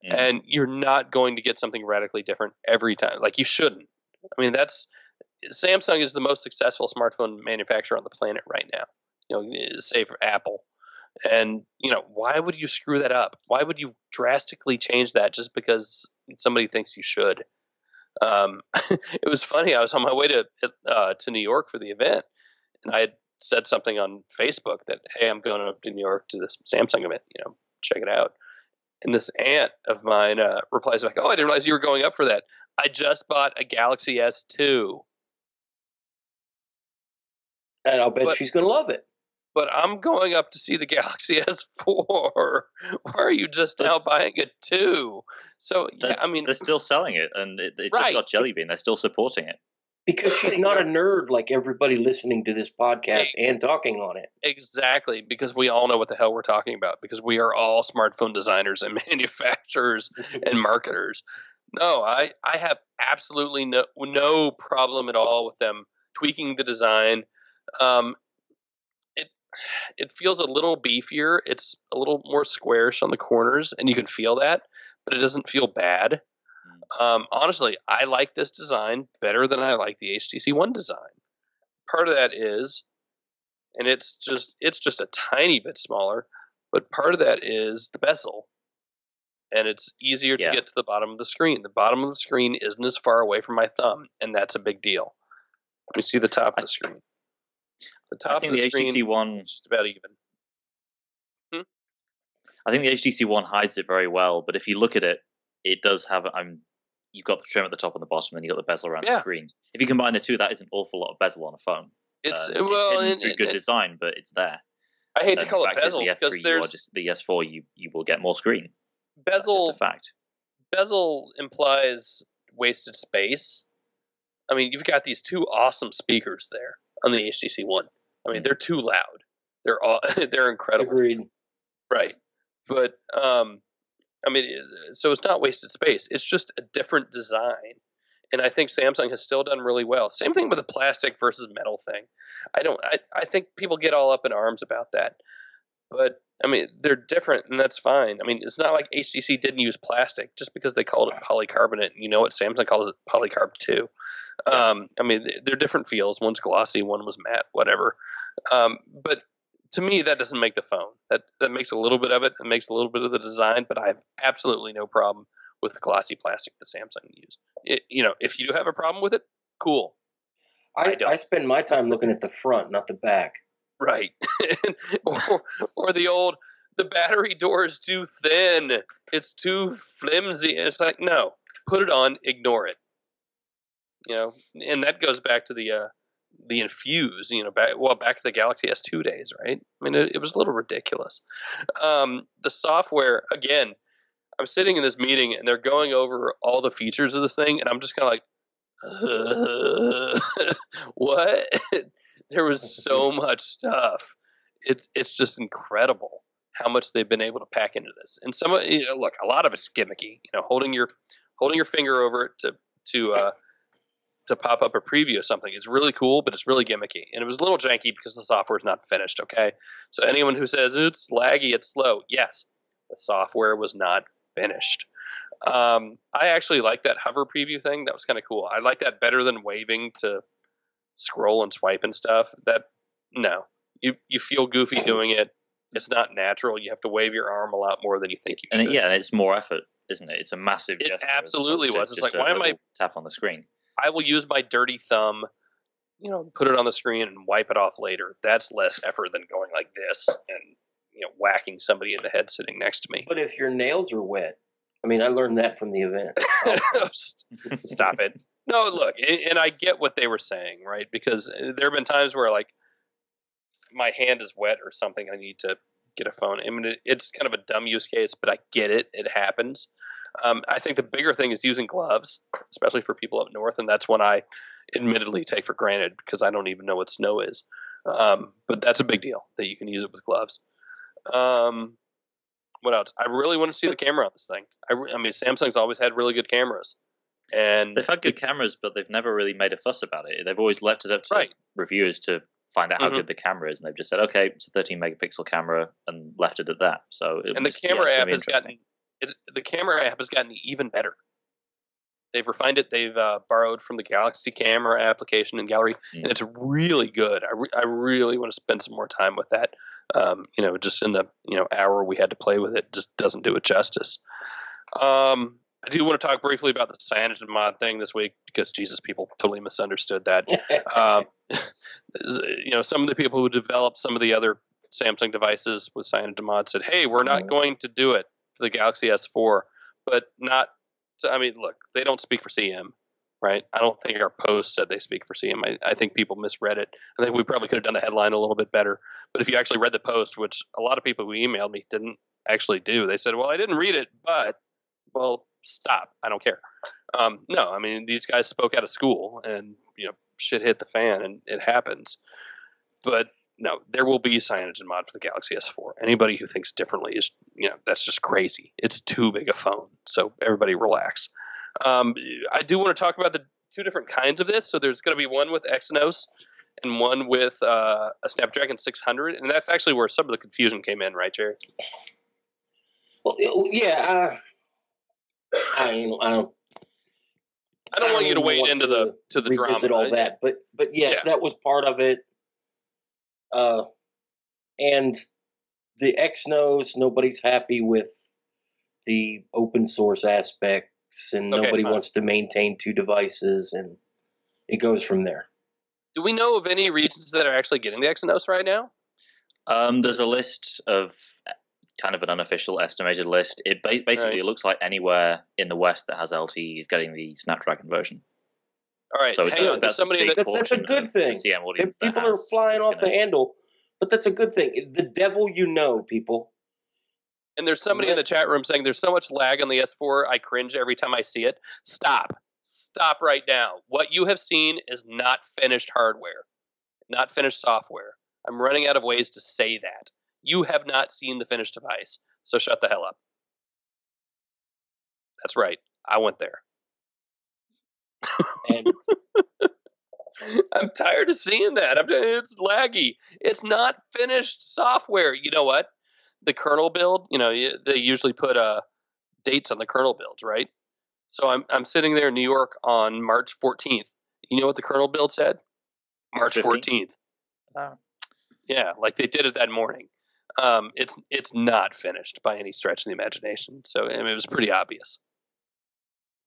Mm. And you're not going to get something radically different every time. Like, you shouldn't. I mean, Samsung is the most successful smartphone manufacturer on the planet right now, save for Apple. And, why would you screw that up? Why would you drastically change that just because somebody thinks you should? It was funny. I was on my way to New York for the event, and I had said something on Facebook that, hey, I'm going up to New York to this Samsung event, check it out. And this aunt of mine replies back, oh, I didn't realize you were going up for that. I just bought a Galaxy S2. And I'll bet she's going to love it. But I'm going up to see the Galaxy S4. Why are you just now buying it too? So, yeah, I mean... They're still selling it, and it just got Jelly Bean. They're still supporting it. Because she's not a nerd like everybody listening to this podcast and talking on it. Exactly, because we all know what the hell we're talking about, because we are all smartphone designers and manufacturers and marketers. No, I have absolutely no problem at all with them tweaking the design. It feels a little beefier. It's a little more squarish on the corners, and you can feel that, but it doesn't feel bad. Honestly, I like this design better than I like the HTC One design. Part of that is, and it's just a tiny bit smaller, but part of that is the bezel, and it's easier to get to the bottom of the screen. The bottom of the screen isn't as far away from my thumb, and that's a big deal. Let me see the top of the screen. The top of the screen HTC One is just about even. I think the HTC One hides it very well, but if you look at it, it does have. You've got the trim at the top and the bottom, and you've got the bezel around the screen. If you combine the two, that is an awful lot of bezel on a phone. It's hidden through good design, but it's there. I hate to call it bezel because there's the S4. You will get more screen. Bezel, that's just a fact. Bezel implies wasted space. I mean, you've got these two awesome speakers there on the HTC One. I mean, they're too loud. They're incredible. Agreed. Right, but I mean, so it's not wasted space. It's just a different design. And I think Samsung has still done really well. Same thing with the plastic versus metal thing. I think people get all up in arms about that. But, I mean, they're different, and that's fine. I mean, it's not like HTC didn't use plastic just because they called it polycarbonate. You know what Samsung calls it? Polycarb 2. I mean, they're different feels. One's glossy, one was matte, whatever. But to me, that doesn't make the phone. That makes a little bit of it. It makes a little bit of the design, but I have absolutely no problem with the glossy plastic that Samsung used. If you do have a problem with it, cool. I spend my time looking at the front, not the back. Right. or the battery door is too thin. It's too flimsy. It's like, no, put it on, ignore it. And that goes back to the Infuse, back to the Galaxy S2 days, right? I mean, it was a little ridiculous. The software, again, I'm sitting in this meeting and they're going over all the features of this thing, and I'm just kind of like, what? There was so much stuff. It's just incredible how much they've been able to pack into this. And look, a lot of it's gimmicky. Holding your finger over it to pop up a preview of something. It's really cool, but it's really gimmicky. And it was a little janky because the software is not finished, okay? So anyone who says it's laggy, it's slow, yes, the software was not finished. I actually like that hover preview thing. That was kind of cool. I like that better than waving to scroll and swipe and stuff. No. You feel goofy doing it. It's not natural. You have to wave your arm a lot more than you think you should. And it's more effort, isn't it? It's a massive gesture. It absolutely was. It's like, why am I... tap on the screen. I will use my dirty thumb, put it on the screen and wipe it off later. That's less effort than going like this and, whacking somebody in the head sitting next to me. But if your nails are wet, I mean, I learned that from the event. Stop it. No, look, and I get what they were saying, right? Because there have been times where, like, my hand is wet or something. I need to get a phone. I mean, it's kind of a dumb use case, but I get it. It happens. I think the bigger thing is using gloves, especially for people up north, and that's one I admittedly take for granted because I don't even know what snow is. But that's a big deal that you can use it with gloves. What else? I really want to see the camera on this thing. I mean, Samsung's always had really good cameras. And they've had good cameras, but they've never really made a fuss about it. They've always left it up to reviewers to find out how good the camera is, and they've just said, okay, it's a 13 megapixel camera, and left it at that. So the camera app has gotten even better. They've refined it. They've borrowed from the Galaxy camera application in Gallery, and it's really good. I really want to spend some more time with that. Just in the hour we had to play with it, just doesn't do it justice. I do want to talk briefly about the CyanogenMod thing this week because, Jesus, people totally misunderstood that. Some of the people who developed some of the other Samsung devices with CyanogenMod said, hey, we're not going to do it for the Galaxy S4, but not – look, they don't speak for CM, right? I don't think our post said they speak for CM. I think people misread it. I think we probably could have done the headline a little bit better. But if you actually read the post, which a lot of people who emailed me didn't actually do, they said, well, I didn't read it, but – well, stop. I don't care. No, these guys spoke out of school and, shit hit the fan and it happens. But no, there will be CyanogenMod for the Galaxy S4. Anybody who thinks differently is, that's just crazy. It's too big a phone. So everybody relax. I do want to talk about the two different kinds of this. So there's going to be one with Exynos and one with a Snapdragon 600. And that's actually where some of the confusion came in, right, Jerry? Well, yeah, I don't want you to wade into the drama. All that, but yes, that was part of it. And the Exynos, nobody's happy with the open source aspects, and nobody wants to maintain two devices, and it goes from there. Do we know of any regions that are actually getting the Exynos right now? There's a list of kind of an unofficial estimated list. It basically looks like anywhere in the West that has LTE is getting the Snapdragon version. All right, so that's a good thing. People are flying off the handle, but that's a good thing. The devil you know, people. And there's somebody in the chat room saying there's so much lag on the S4, I cringe every time I see it. Stop right now. What you have seen is not finished hardware, not finished software. I'm running out of ways to say that. You have not seen the finished device, so shut the hell up. That's right. I went there. And I'm tired of seeing that. It's laggy. It's not finished software. You know what? The kernel build, they usually put dates on the kernel builds, right? So I'm sitting there in New York on March 14th. You know what the kernel build said? March 14th. Yeah, like they did it that morning. It's not finished by any stretch of the imagination. So it was pretty obvious.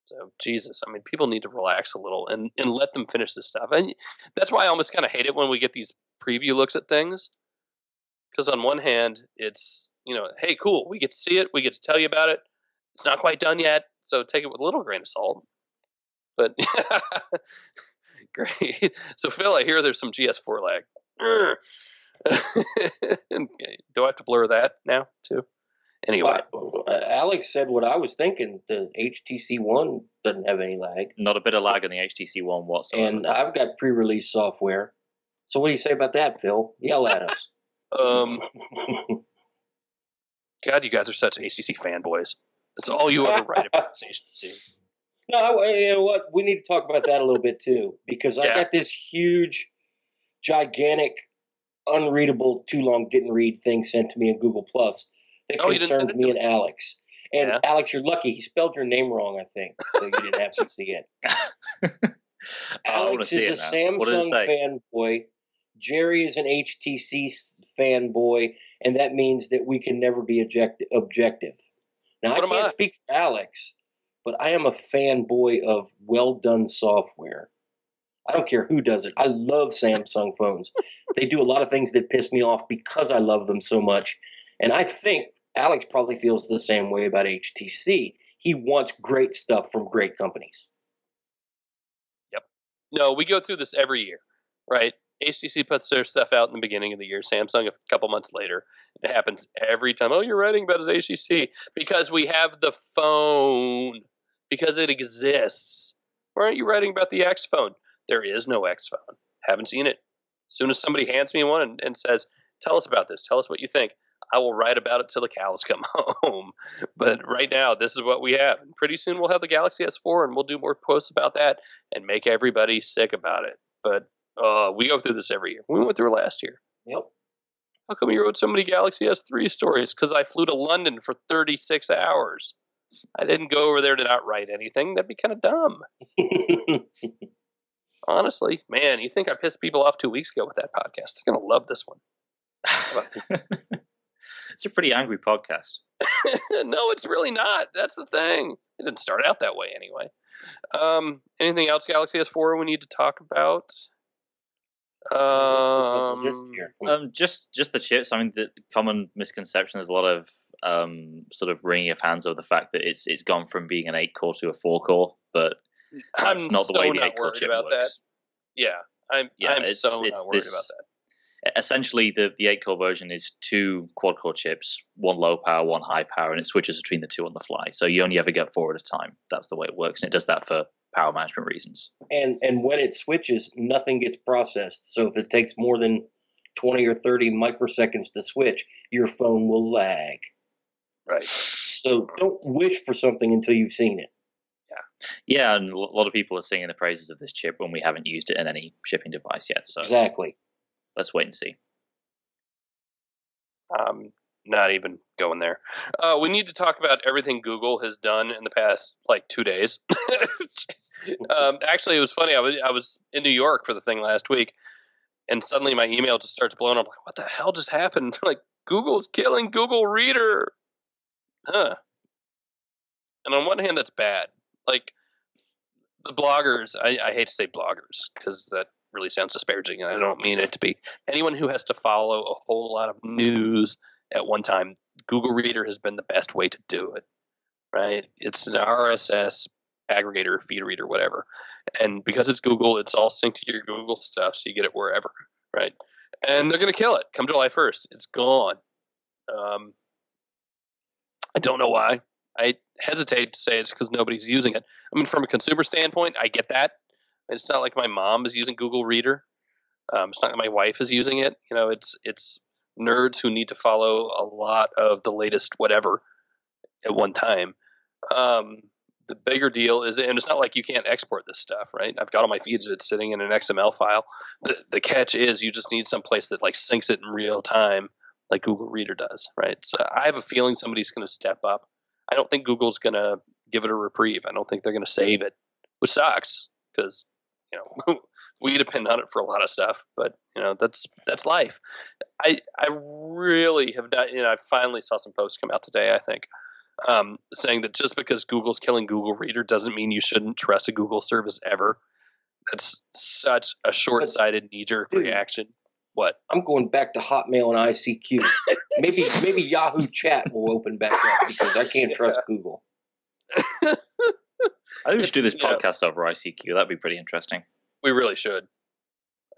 So Jesus, people need to relax a little and let them finish this stuff. And that's why I almost kind of hate it when we get these preview looks at things. Because on one hand, it's, hey, cool, we get to see it, we get to tell you about it. It's not quite done yet, so take it with a little grain of salt. But great. So Phil, I hear there's some GS4 lag. Do I have to blur that now too? Anyway, Alex said what I was thinking. The HTC One doesn't have any lag. Not a bit of lag on the HTC One whatsoever. And I've got pre-release software. So what do you say about that, Phil? Yell at us. God, you guys are such HTC fanboys. That's all you ever write about is HTC. No, you know what? We need to talk about that a little bit too, because I got this huge, gigantic, unreadable, too long didn't read thing sent to me in Google Plus that concerned me and Alex. And Alex, you're lucky. He spelled your name wrong, I think, so you didn't have to see it. Alex is a Samsung fanboy. Jerry is an HTC fanboy, and that means that we can never be objective. Now, I can't speak for Alex, but I am a fanboy of well-done software. I don't care who does it. I love Samsung phones. They do a lot of things that piss me off because I love them so much. And I think Alex probably feels the same way about HTC. He wants great stuff from great companies. Yep. No, we go through this every year, right? HTC puts their stuff out in the beginning of the year, Samsung a couple months later. It happens every time. Oh, you're writing about his HTC. Because we have the phone. Because it exists. Why aren't you writing about the X phone? There is no X phone. Haven't seen it. As soon as somebody hands me one and says, tell us about this, tell us what you think, I will write about it till the cows come home. But right now, this is what we have. And pretty soon we'll have the Galaxy S4, and we'll do more posts about that and make everybody sick about it. But we go through this every year. We went through it last year. Yep. How come you wrote so many Galaxy S3 stories? Because I flew to London for 36 hours. I didn't go over there to not write anything. That'd be kind of dumb. Honestly, man, you think I pissed people off 2 weeks ago with that podcast? They're going to love this one. It's a pretty angry podcast. No, it's really not. That's the thing. It didn't start out that way anyway. Anything else Galaxy S4 we need to talk about? Just the chips. I mean, the common misconception is a lot of sort of wringing of hands over the fact that it's gone from being an 8-core to a 4-core, but that's not the way the 8-core chip works. That. Yeah, I'm so not worried about that. Essentially, the 8-core version is 2 quad-core chips, 1 low power, 1 high power, and it switches between the 2 on the fly. So you only ever get 4 at a time. That's the way it works, and it does that for power management reasons. And when it switches, nothing gets processed. So if it takes more than 20 or 30 microseconds to switch, your phone will lag. Right. So don't wish for something until you've seen it. Yeah, and a lot of people are singing the praises of this chip when we haven't used it in any shipping device yet. So exactly. Let's wait and see. Not even going there. We need to talk about everything Google has done in the past, 2 days. Actually, it was funny. I was in New York for the thing last week, and suddenly my email just starts blowing up. I'm like, what the hell just happened? Google's killing Google Reader. Huh. And on one hand, that's bad. The bloggers, I hate to say bloggers, because that really sounds disparaging, and I don't mean it to be. Anyone who has to follow a whole lot of news at one time, Google Reader has been the best way to do it, right? It's an RSS aggregator, feed reader, whatever. And because it's Google, it's all synced to your Google stuff, so you get it wherever, right? And they're going to kill it come July 1st. It's gone. I don't know why. I hesitate to say it's because nobody's using it. I mean, from a consumer standpoint, I get that. It's not like my mom is using Google Reader. It's not like my wife is using it. It's nerds who need to follow a lot of the latest whatever at one time. The bigger deal is, and it's not like you can't export this stuff, right? I've got all my feeds. It's sitting in an XML file. The catch is you just need some place that syncs it in real time, like Google Reader does, right? So I have a feeling somebody's going to step up. I don't think Google's going to give it a reprieve. I don't think they're going to save it, which sucks because we depend on it for a lot of stuff. But that's life. I really have not. I finally saw some posts come out today, I think, saying that just because Google's killing Google Reader doesn't mean you shouldn't trust a Google service ever. That's such a short-sighted, knee-jerk reaction. What? I'm going back to Hotmail and ICQ. maybe Yahoo Chat will open back up because I can't trust Google. I think we should do this podcast over ICQ. That'd be pretty interesting. We really should.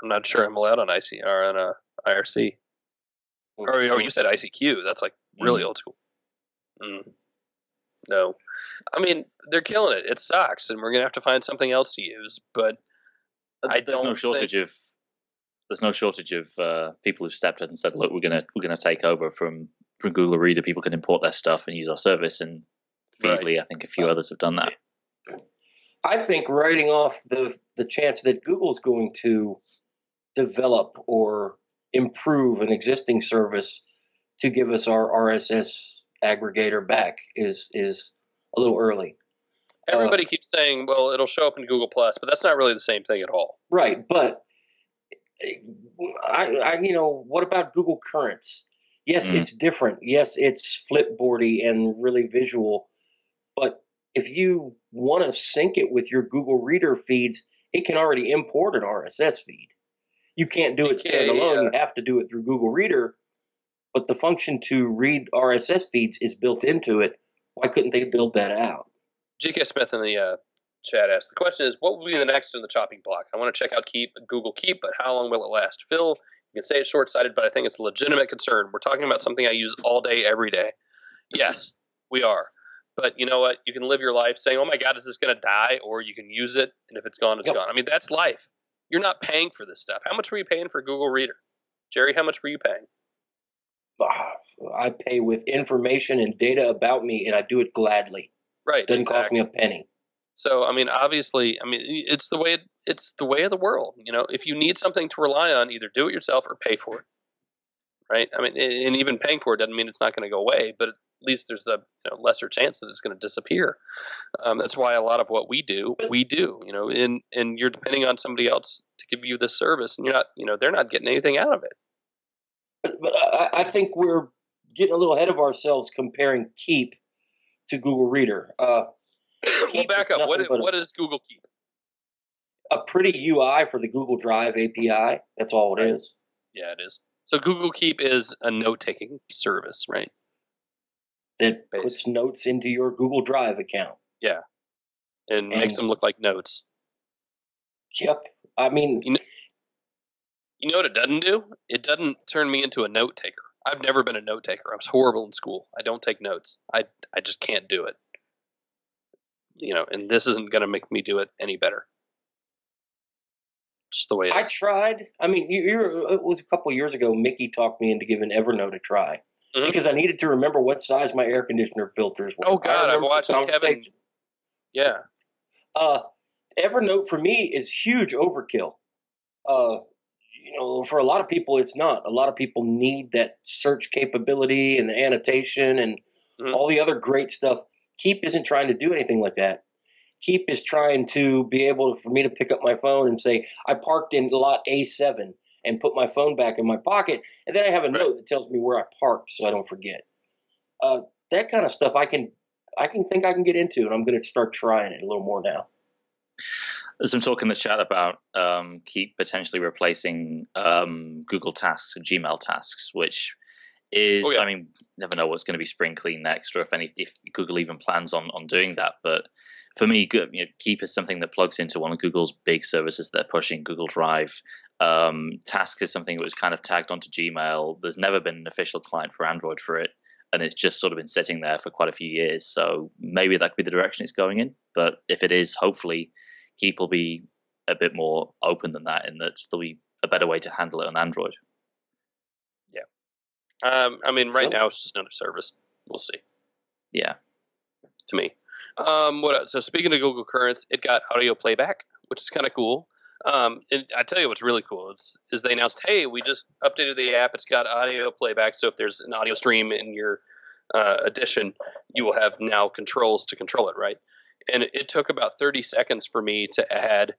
I'm not sure I'm allowed on IC or on IRC. Or you said ICQ. That's really old school. No. I mean, they're killing it. It sucks, and we're going to have to find something else to use. But there's no shortage of people who've stepped up and said, "Look, we're gonna take over from Google Reader. People can import their stuff and use our service." And Feedly, I think a few others have done that. I think writing off the chance that Google's going to develop or improve an existing service to give us our RSS aggregator back is a little early. Everybody keeps saying, "Well, it'll show up in Google Plus," but that's not really the same thing at all. Right, but what about Google Currents? Yes, it's different. Yes, it's flipboardy and really visual. But if you want to sync it with your Google Reader feeds, it can already import an RSS feed. You can't do it standalone. You have to do it through Google Reader. But the function to read RSS feeds is built into it. Why couldn't they build that out? GK Smith in the chat asked, the question is, what will be the next in the chopping block? I want to check out Google Keep, but how long will it last? Phil, you can say it's short-sighted, but I think it's a legitimate concern. We're talking about something I use all day, every day. Yes, we are. But you know what? You can live your life saying, oh my God, is this going to die? Or you can use it, and if it's gone, it's gone. I mean, that's life. You're not paying for this stuff. How much were you paying for Google Reader? Jerry, how much were you paying? I pay with information and data about me, and I do it gladly. Right. It doesn't cost me a penny. So, I mean, obviously, it's the way of the world. If you need something to rely on, either do it yourself or pay for it. Right? I mean, and even paying for it doesn't mean it's not going to go away, but at least there's a lesser chance that it's going to disappear. That's why a lot of what we do, and you're depending on somebody else to give you this service, and you're not, they're not getting anything out of it. But I think we're getting a little ahead of ourselves comparing Keep to Google Reader. We'll back up. What is Google Keep? A pretty UI for the Google Drive API. That's all it is. Yeah, it is. So Google Keep is a note-taking service, right? That puts notes into your Google Drive account. Yeah. And makes them look like notes. Yep. I mean... You know what it doesn't do? It doesn't turn me into a note-taker. I've never been a note-taker. I was horrible in school. I don't take notes. I just can't do it. And this isn't going to make me do it any better. Just the way it is. I tried. I mean, it was a couple of years ago, Mickey talked me into giving Evernote a try. Mm-hmm. Because I needed to remember what size my air conditioner filters were. Oh, God, I've watched Kevin. Yeah. Evernote for me is huge overkill. For a lot of people, it's not. A lot of people need that search capability and the annotation and all the other great stuff. Keep isn't trying to do anything like that. Keep is trying to be able for me to pick up my phone and say, I parked in lot A7 and put my phone back in my pocket. And then I have a note that tells me where I parked so I don't forget. That kind of stuff I can get into, and I'm going to start trying it a little more now. There's some talk in the chat about Keep potentially replacing Google Tasks and Gmail Tasks, which is, I mean, never know what's going to be spring clean next, or if Google even plans on doing that. But for me, Keep is something that plugs into one of Google's big services they're pushing, Google Drive. Tasks is something that was kind of tagged onto Gmail. There's never been an official client for Android for it, and it's just sort of been sitting there for quite a few years. So maybe that could be the direction it's going in. But if it is, hopefully Keep will be a bit more open than that, in that there'll be a better way to handle it on Android. Yeah. I mean, right now it's just another service. We'll see. Yeah. To me. What else? So speaking of Google Currents, it got audio playback, which is kind of cool. And I tell you what's really cool is they announced, hey, we just updated the app. It's got audio playback. So if there's an audio stream in your edition, you will have now controls to control it, right? And it took about 30 seconds for me to add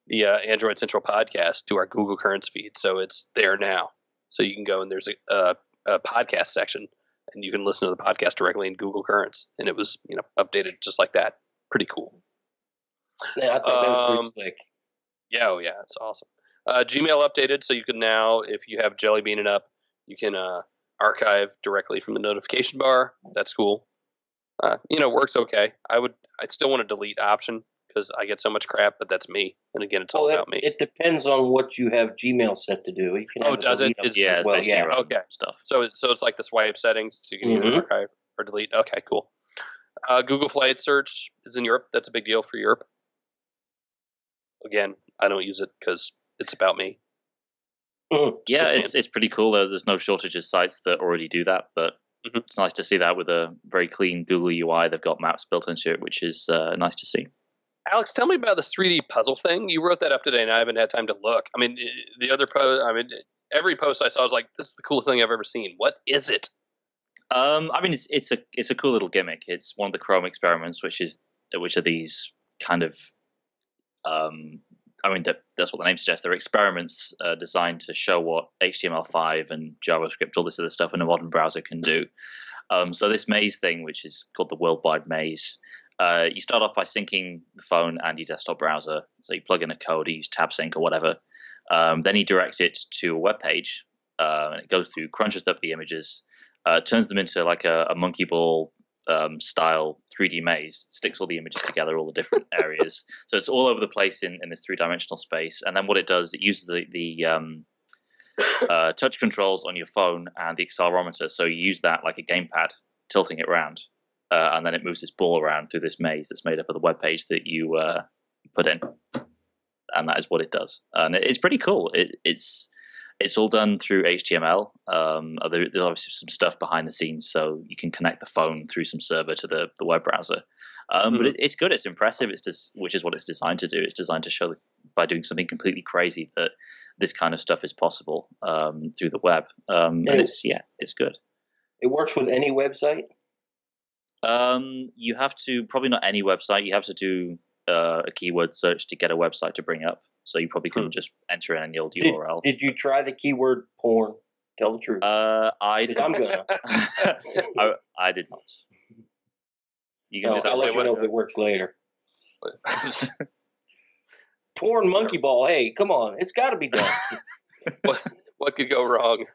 the Android Central podcast to our Google Currents feed. So it's there now. So you can go and there's a podcast section, and you can listen to the podcast directly in Google Currents. And it was updated just like that. Pretty cool. Yeah, I thought that was pretty slick. Yeah, oh yeah, it's awesome. Gmail updated, so you can now, if you have Jelly Bean it up, you can archive directly from the notification bar. That's cool. It works okay. I'd still want a delete option because I get so much crap, but that's me. And again, it's all about me. It depends on what you have Gmail set to do. You can does it? It's well, yeah. Okay. Stuff. So it's like the swipe settings. So you can either archive or delete. Okay, cool. Google Flight Search is in Europe. That's a big deal for Europe. Again, I don't use it because it's about me. Yeah, it's pretty cool though. There's no shortage of sites that already do that, but it's nice to see that with a very clean Google UI. They've got maps built into it, which is nice to see. Alex, tell me about this 3D puzzle thing. You wrote that up today, and I haven't had time to look. I mean, the other post. I mean, every post I saw was like, "This is the coolest thing I've ever seen." What is it? I mean, it's a cool little gimmick. It's one of the Chrome experiments, which are these kind of. I mean, that's what the name suggests. They're experiments designed to show what HTML5 and JavaScript, all this other stuff in a modern browser can do. So this maze thing, which is called the Worldwide Maze, you start off by syncing the phone and your desktop browser. So you plug in a code, you use TabSync or whatever. Then you direct it to a web page, and it goes through, crunches up the images, turns them into like a monkey ball style 3D maze, sticks all the images together, all the different areas. So it's all over the place in this 3-dimensional space. And then what it does, it uses the touch controls on your phone and the accelerometer. So you use that like a gamepad, tilting it around. And then it moves this ball around through this maze that's made up of the web page that you put in. And that is what it does. And it's pretty cool. It's all done through HTML. There's obviously some stuff behind the scenes, so you can connect the phone through some server to the web browser. But it's good. It's impressive. Which is what it's designed to do. It's designed to show that by doing something completely crazy that this kind of stuff is possible through the web. And it's good. It works with any website? You have to, probably not any website. You have to do a keyword search to get a website to bring up. So you probably couldn't just enter in any old URL. Did you try the keyword porn? Tell the truth. I did not. You can do that. I'll let you know if it works later. Torn monkey ball. Hey, come on. It's got to be done. What could go wrong?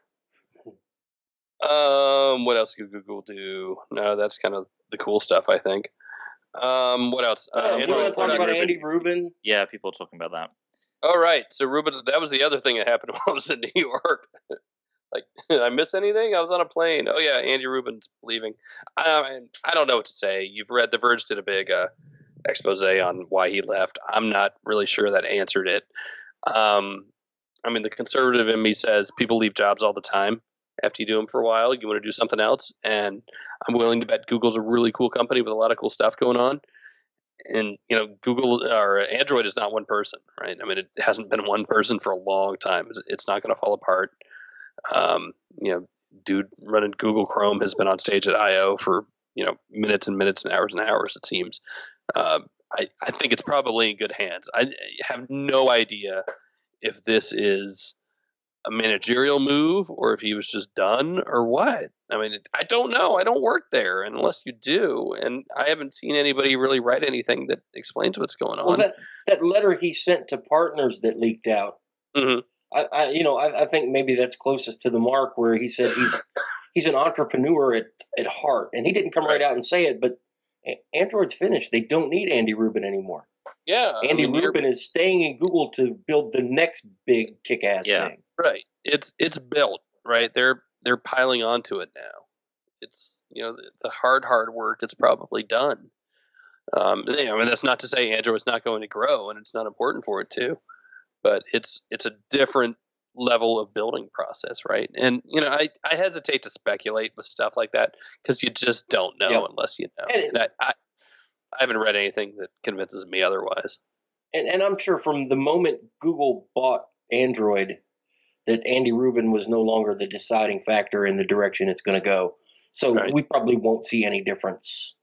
What else could Google do? No, that's kind of the cool stuff, I think. What else? You want to talk about Andy Rubin? Yeah, people are talking about that. All right. So Rubin, that was the other thing that happened when I was in New York. Like, did I miss anything? I was on a plane. Oh yeah, Andy Rubin's leaving. I don't know what to say. You've read The Verge did a big expose on why he left. I'm not really sure that answered it. I mean, the conservative in me says people leave jobs all the time after you do them for a while. You want to do something else, and I'm willing to bet Google's a really cool company with a lot of cool stuff going on. And Google or Android is not one person, right? I mean, it hasn't been one person for a long time. It's not going to fall apart. Dude running Google Chrome has been on stage at I/O for minutes and minutes and hours. It seems. I think it's probably in good hands. I have no idea if this is a managerial move or if he was just done or what. I mean, I don't know. I don't work there unless you do, and I haven't seen anybody really write anything that explains what's going on. Well, that letter he sent to partners that leaked out. Mm-hmm. I think maybe that's closest to the mark where he said he's an entrepreneur at heart, and he didn't come right out and say it, but Android's finished. They don't need Andy Rubin anymore. Yeah, Andy Rubin is staying in Google to build the next big kick-ass thing. Right. It's built, right? They're piling onto it now. It's the hard work is probably done. I mean, that's not to say Android's not going to grow, and it's not important for it to, but it's a different level of building process, right? And I hesitate to speculate with stuff like that because you just don't know unless you know. And I haven't read anything that convinces me otherwise. And I'm sure from the moment Google bought Android that Andy Rubin was no longer the deciding factor in the direction it's going to go. So we probably won't see any difference.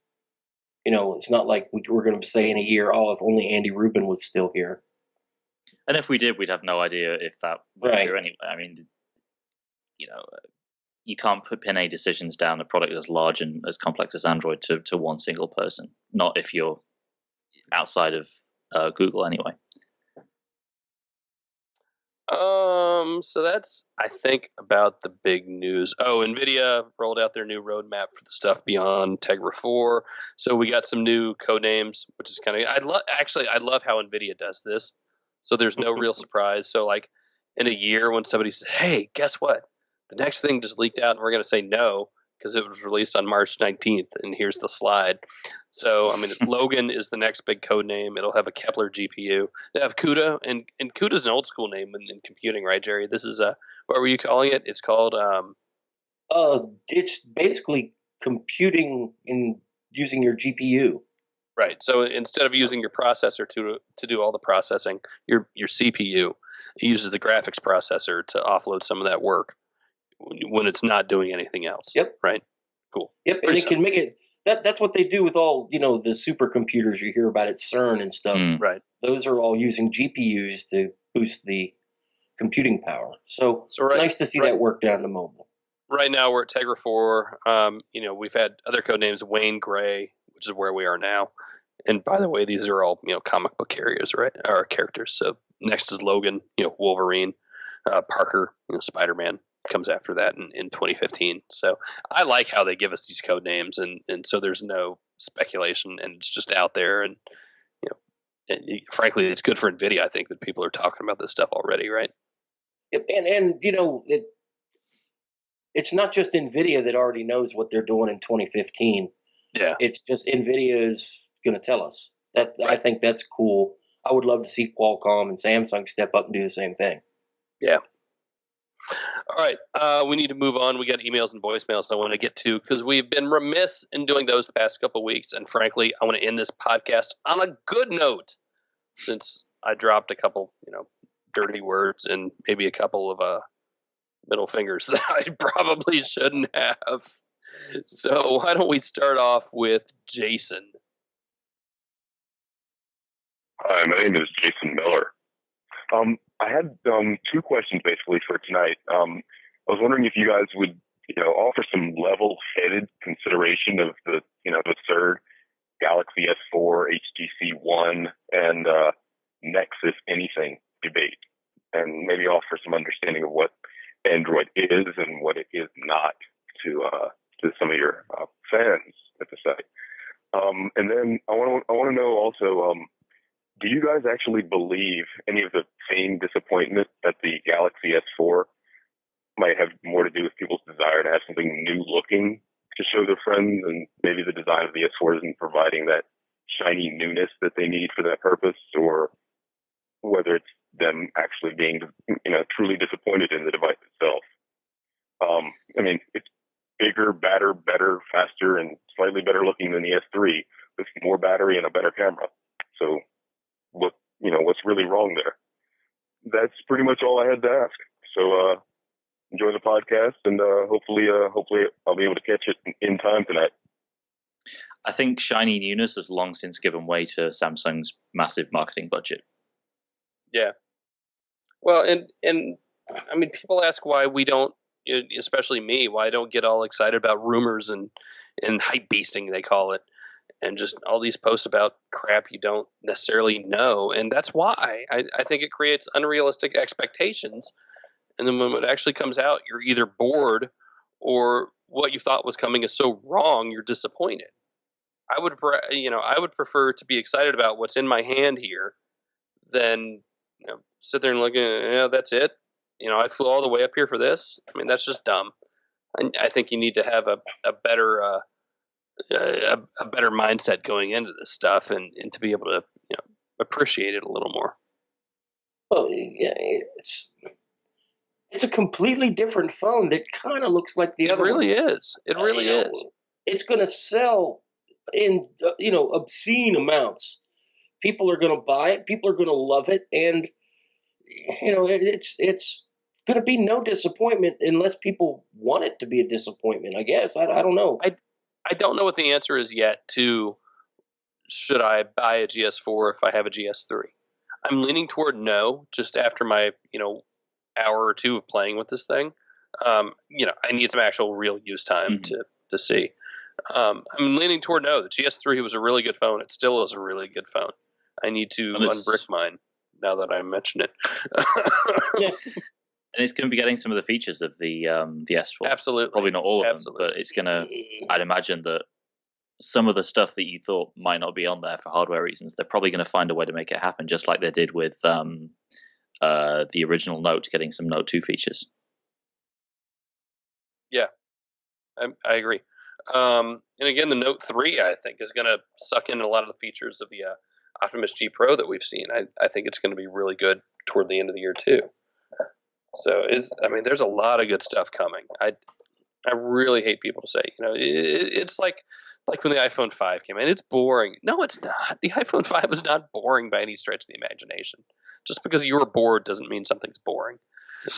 It's not like we're going to say in a year, if only Andy Rubin was still here. And if we did, we'd have no idea if that was true anyway. I mean, you can't pin any decisions down a product as large and as complex as Android to one single person. Not if you're outside of Google anyway. So that's, I think, about the big news. Oh, NVIDIA rolled out their new roadmap for the stuff beyond Tegra 4. So we got some new code names, which is kind of, I love how NVIDIA does this. So there's no real surprise. So like in a year when somebody says, hey, guess what? The next thing just leaked out and we're going to say no because it was released on March 19th and here's the slide. So, I mean, Logan is the next big code name. It'll have a Kepler GPU. They have CUDA, and CUDA's an old school name in computing, right, Jerry? This is what were you calling it? It's called it's basically computing in using your GPU. Right. So instead of using your processor to do all the processing, your CPU uses the graphics processor to offload some of that work when it's not doing anything else. Yep. Right. Cool. Yep. And it can make it. That's what they do with all the supercomputers you hear about at CERN and stuff. Right. Those are all using GPUs to boost the computing power. So nice to see that work down to mobile. Right now we're at Tegra 4. We've had other code names, Wayne Gray, which is where we are now. And by the way, these are all comic book characters, right? Or characters. So next is Logan, Wolverine, Parker, Spider-Man comes after that in 2015. So I like how they give us these code names, and so there's no speculation, and it's just out there. And frankly, it's good for NVIDIA. I think that people are talking about this stuff already, right? And it's not just NVIDIA that already knows what they're doing in 2015. Yeah, it's just NVIDIA is going to tell us that. Right. I think that's cool. I would love to see Qualcomm and Samsung step up and do the same thing. Yeah. All right, we need to move on. We got emails and voicemails I want to get to because we've been remiss in doing those the past couple of weeks. And frankly, I want to end this podcast on a good note since I dropped a couple, dirty words and maybe a couple of middle fingers that I probably shouldn't have. So why don't we start off with Jason? Hi, my name is Jason Miller. I had two questions basically for tonight. I was wondering if you guys would, offer some level-headed consideration of the, the CERD Galaxy S4, HTC One, and Nexus anything debate, and maybe offer some understanding of what Android is and what it is not to some of your fans at the site. And then I want to know also, do you guys actually believe any of the feigned disappointment that the Galaxy S4 might have more to do with people's desire to have something new looking to show their friends, and maybe the design of the S4 isn't providing that shiny newness that they need for that purpose, or whether it's them actually being, truly disappointed in the device itself? I mean, it's bigger, badder, better, faster, and slightly better looking than the S3 with more battery and a better camera. So what's really wrong there? That's pretty much all I had to ask. So, enjoy the podcast, and hopefully I'll be able to catch it in time tonight. I think shiny newness has long since given way to Samsung's massive marketing budget. Yeah. Well, and I mean, people ask why we don't, especially me, why I don't get all excited about rumors and hype beasting, they call it, and just all these posts about crap you don't necessarily know. And that's why I think it creates unrealistic expectations. And then when it actually comes out, you're either bored, or what you thought was coming is so wrong, you're disappointed. I would prefer to be excited about what's in my hand here than sit there and look at, that's it. I flew all the way up here for this. I mean, that's just dumb. I think you need to have a better a better mindset going into this stuff, and to be able to appreciate it a little more. Well, yeah, it's a completely different phone that kind of looks like the other one. It really is. It really is. It's going to sell in obscene amounts. People are going to buy it. People are going to love it, and it's going to be no disappointment unless people want it to be a disappointment. I guess I don't know. I don't know what the answer is yet to should I buy a GS4 if I have a GS3. I'm leaning toward no, just after my hour or two of playing with this thing. I need some actual real use time to see. I'm leaning toward no. The GS3 was a really good phone. It still is a really good phone. I need to unbrick mine now that I mention it. Yeah. And it's going to be getting some of the features of the S4. Absolutely. Probably not all of them, but it's going to, I'd imagine that some of the stuff that you thought might not be on there for hardware reasons, they're probably going to find a way to make it happen, just like they did with the original Note, getting some Note 2 features. Yeah, I agree. And again, the Note 3, I think, is going to suck in a lot of the features of the Optimus G Pro that we've seen. I think it's going to be really good toward the end of the year, too. So, there's a lot of good stuff coming. I really hate people to say, it's like when the iPhone 5 came in. It's boring. No, it's not. The iPhone 5 is not boring by any stretch of the imagination. Just because you're bored doesn't mean something's boring.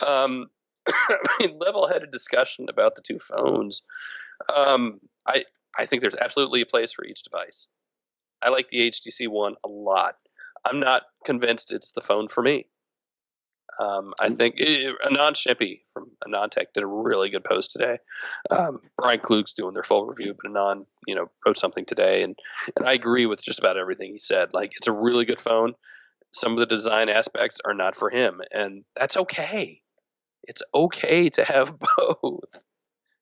Level-headed discussion about the two phones. I think there's absolutely a place for each device. I like the HTC One a lot. I'm not convinced it's the phone for me. I think Anand Shippy from AnandTech did a really good post today. Brian Klug's doing their full review, but Anand, wrote something today, and I agree with just about everything he said. Like, it's a really good phone. Some of the design aspects are not for him, and that's okay. It's okay to have both.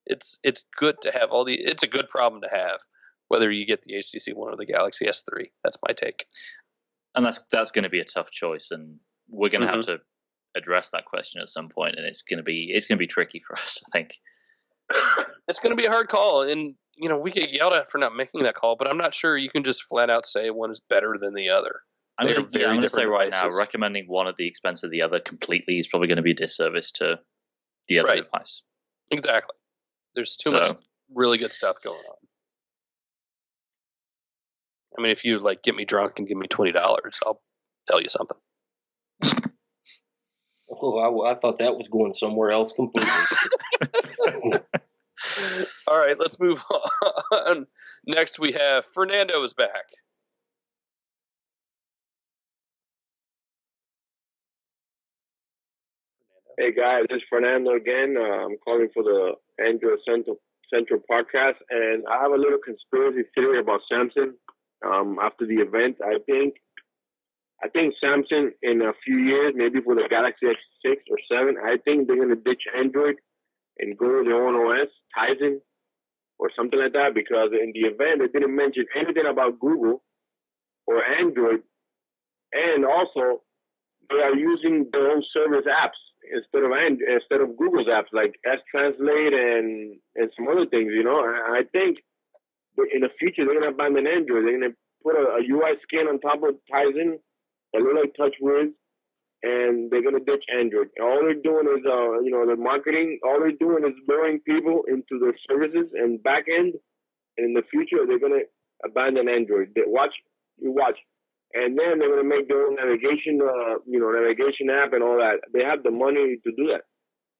It's good to have it's a good problem to have, whether you get the HTC One or the Galaxy S3. That's my take. And that's going to be a tough choice, and we're going to have to address that question at some point, and it's going to be tricky for us, I think. It's going to be a hard call, and we get yelled at for not making that call, but I'm not sure you can just flat out say one is better than the other. I'm going to say right now, recommending one at the expense of the other completely is probably going to be a disservice to the other device. Exactly. There's too much really good stuff going on. I mean, if you get me drunk and give me $20, I'll tell you something. Oh, I thought that was going somewhere else completely. All right, let's move on. Next, we have Fernando is back. Hey guys, this is Fernando again. I'm calling for the Android Central podcast, and I have a little conspiracy theory about Samsung. after the event. I think Samsung in a few years, maybe for the Galaxy S6 or 7, I think they're going to ditch Android and go to their own OS, Tizen, or something like that, because in the event, they didn't mention anything about Google or Android. And also, they are using their own service apps instead of Google's apps, like S-Translate and some other things, you know. I think in the future, they're going to abandon Android. They're going to put a UI skin on top of Tizen, that look like TouchWiz, and they're gonna ditch Android. All they're doing is, the marketing. All they're doing is luring people into their services and back end. And in the future, they're gonna abandon Android. Watch, and then they're gonna make their own navigation app and all that. They have the money to do that.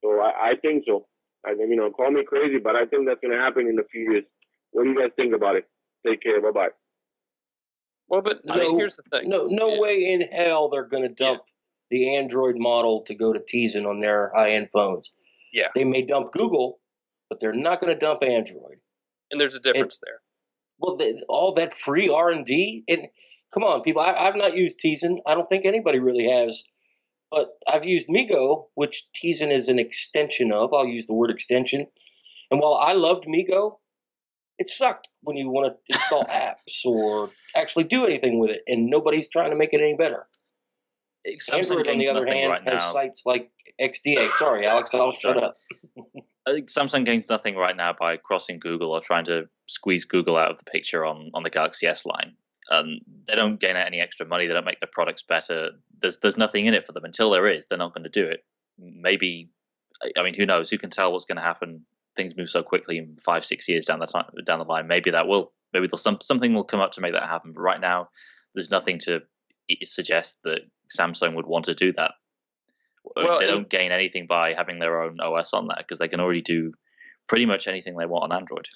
So I think so. Call me crazy, but I think that's gonna happen in a few years. What do you guys think about it? Take care. Bye bye. Well, but here's the thing. No way in hell they're going to dump the Android model to go to Tizen on their high-end phones. Yeah. They may dump Google, but they're not going to dump Android. And there's a difference there. Well, all that free R&D, and come on, people, I've not used Tizen. I don't think anybody really has. But I've used MeeGo, which Tizen is an extension of. I'll use the word extension. And while I loved MeeGo, it sucked when you want to install apps or actually do anything with it, and nobody's trying to make it any better. Android, on the other hand, has sites like XDA. Sorry, Alex, I'll shut up. I think Samsung gains nothing right now by crossing Google or trying to squeeze Google out of the picture on the Galaxy S line. They don't gain any extra money. They don't make their products better. There's nothing in it for them. Until there is, they're not going to do it. Maybe, who knows? Who can tell what's going to happen? Things move so quickly in 5-6 years down the line. Maybe something will come up to make that happen. But right now, there's nothing to suggest that Samsung would want to do that. Well, they don't gain anything by having their own OS on that, because they can already do pretty much anything they want on Android.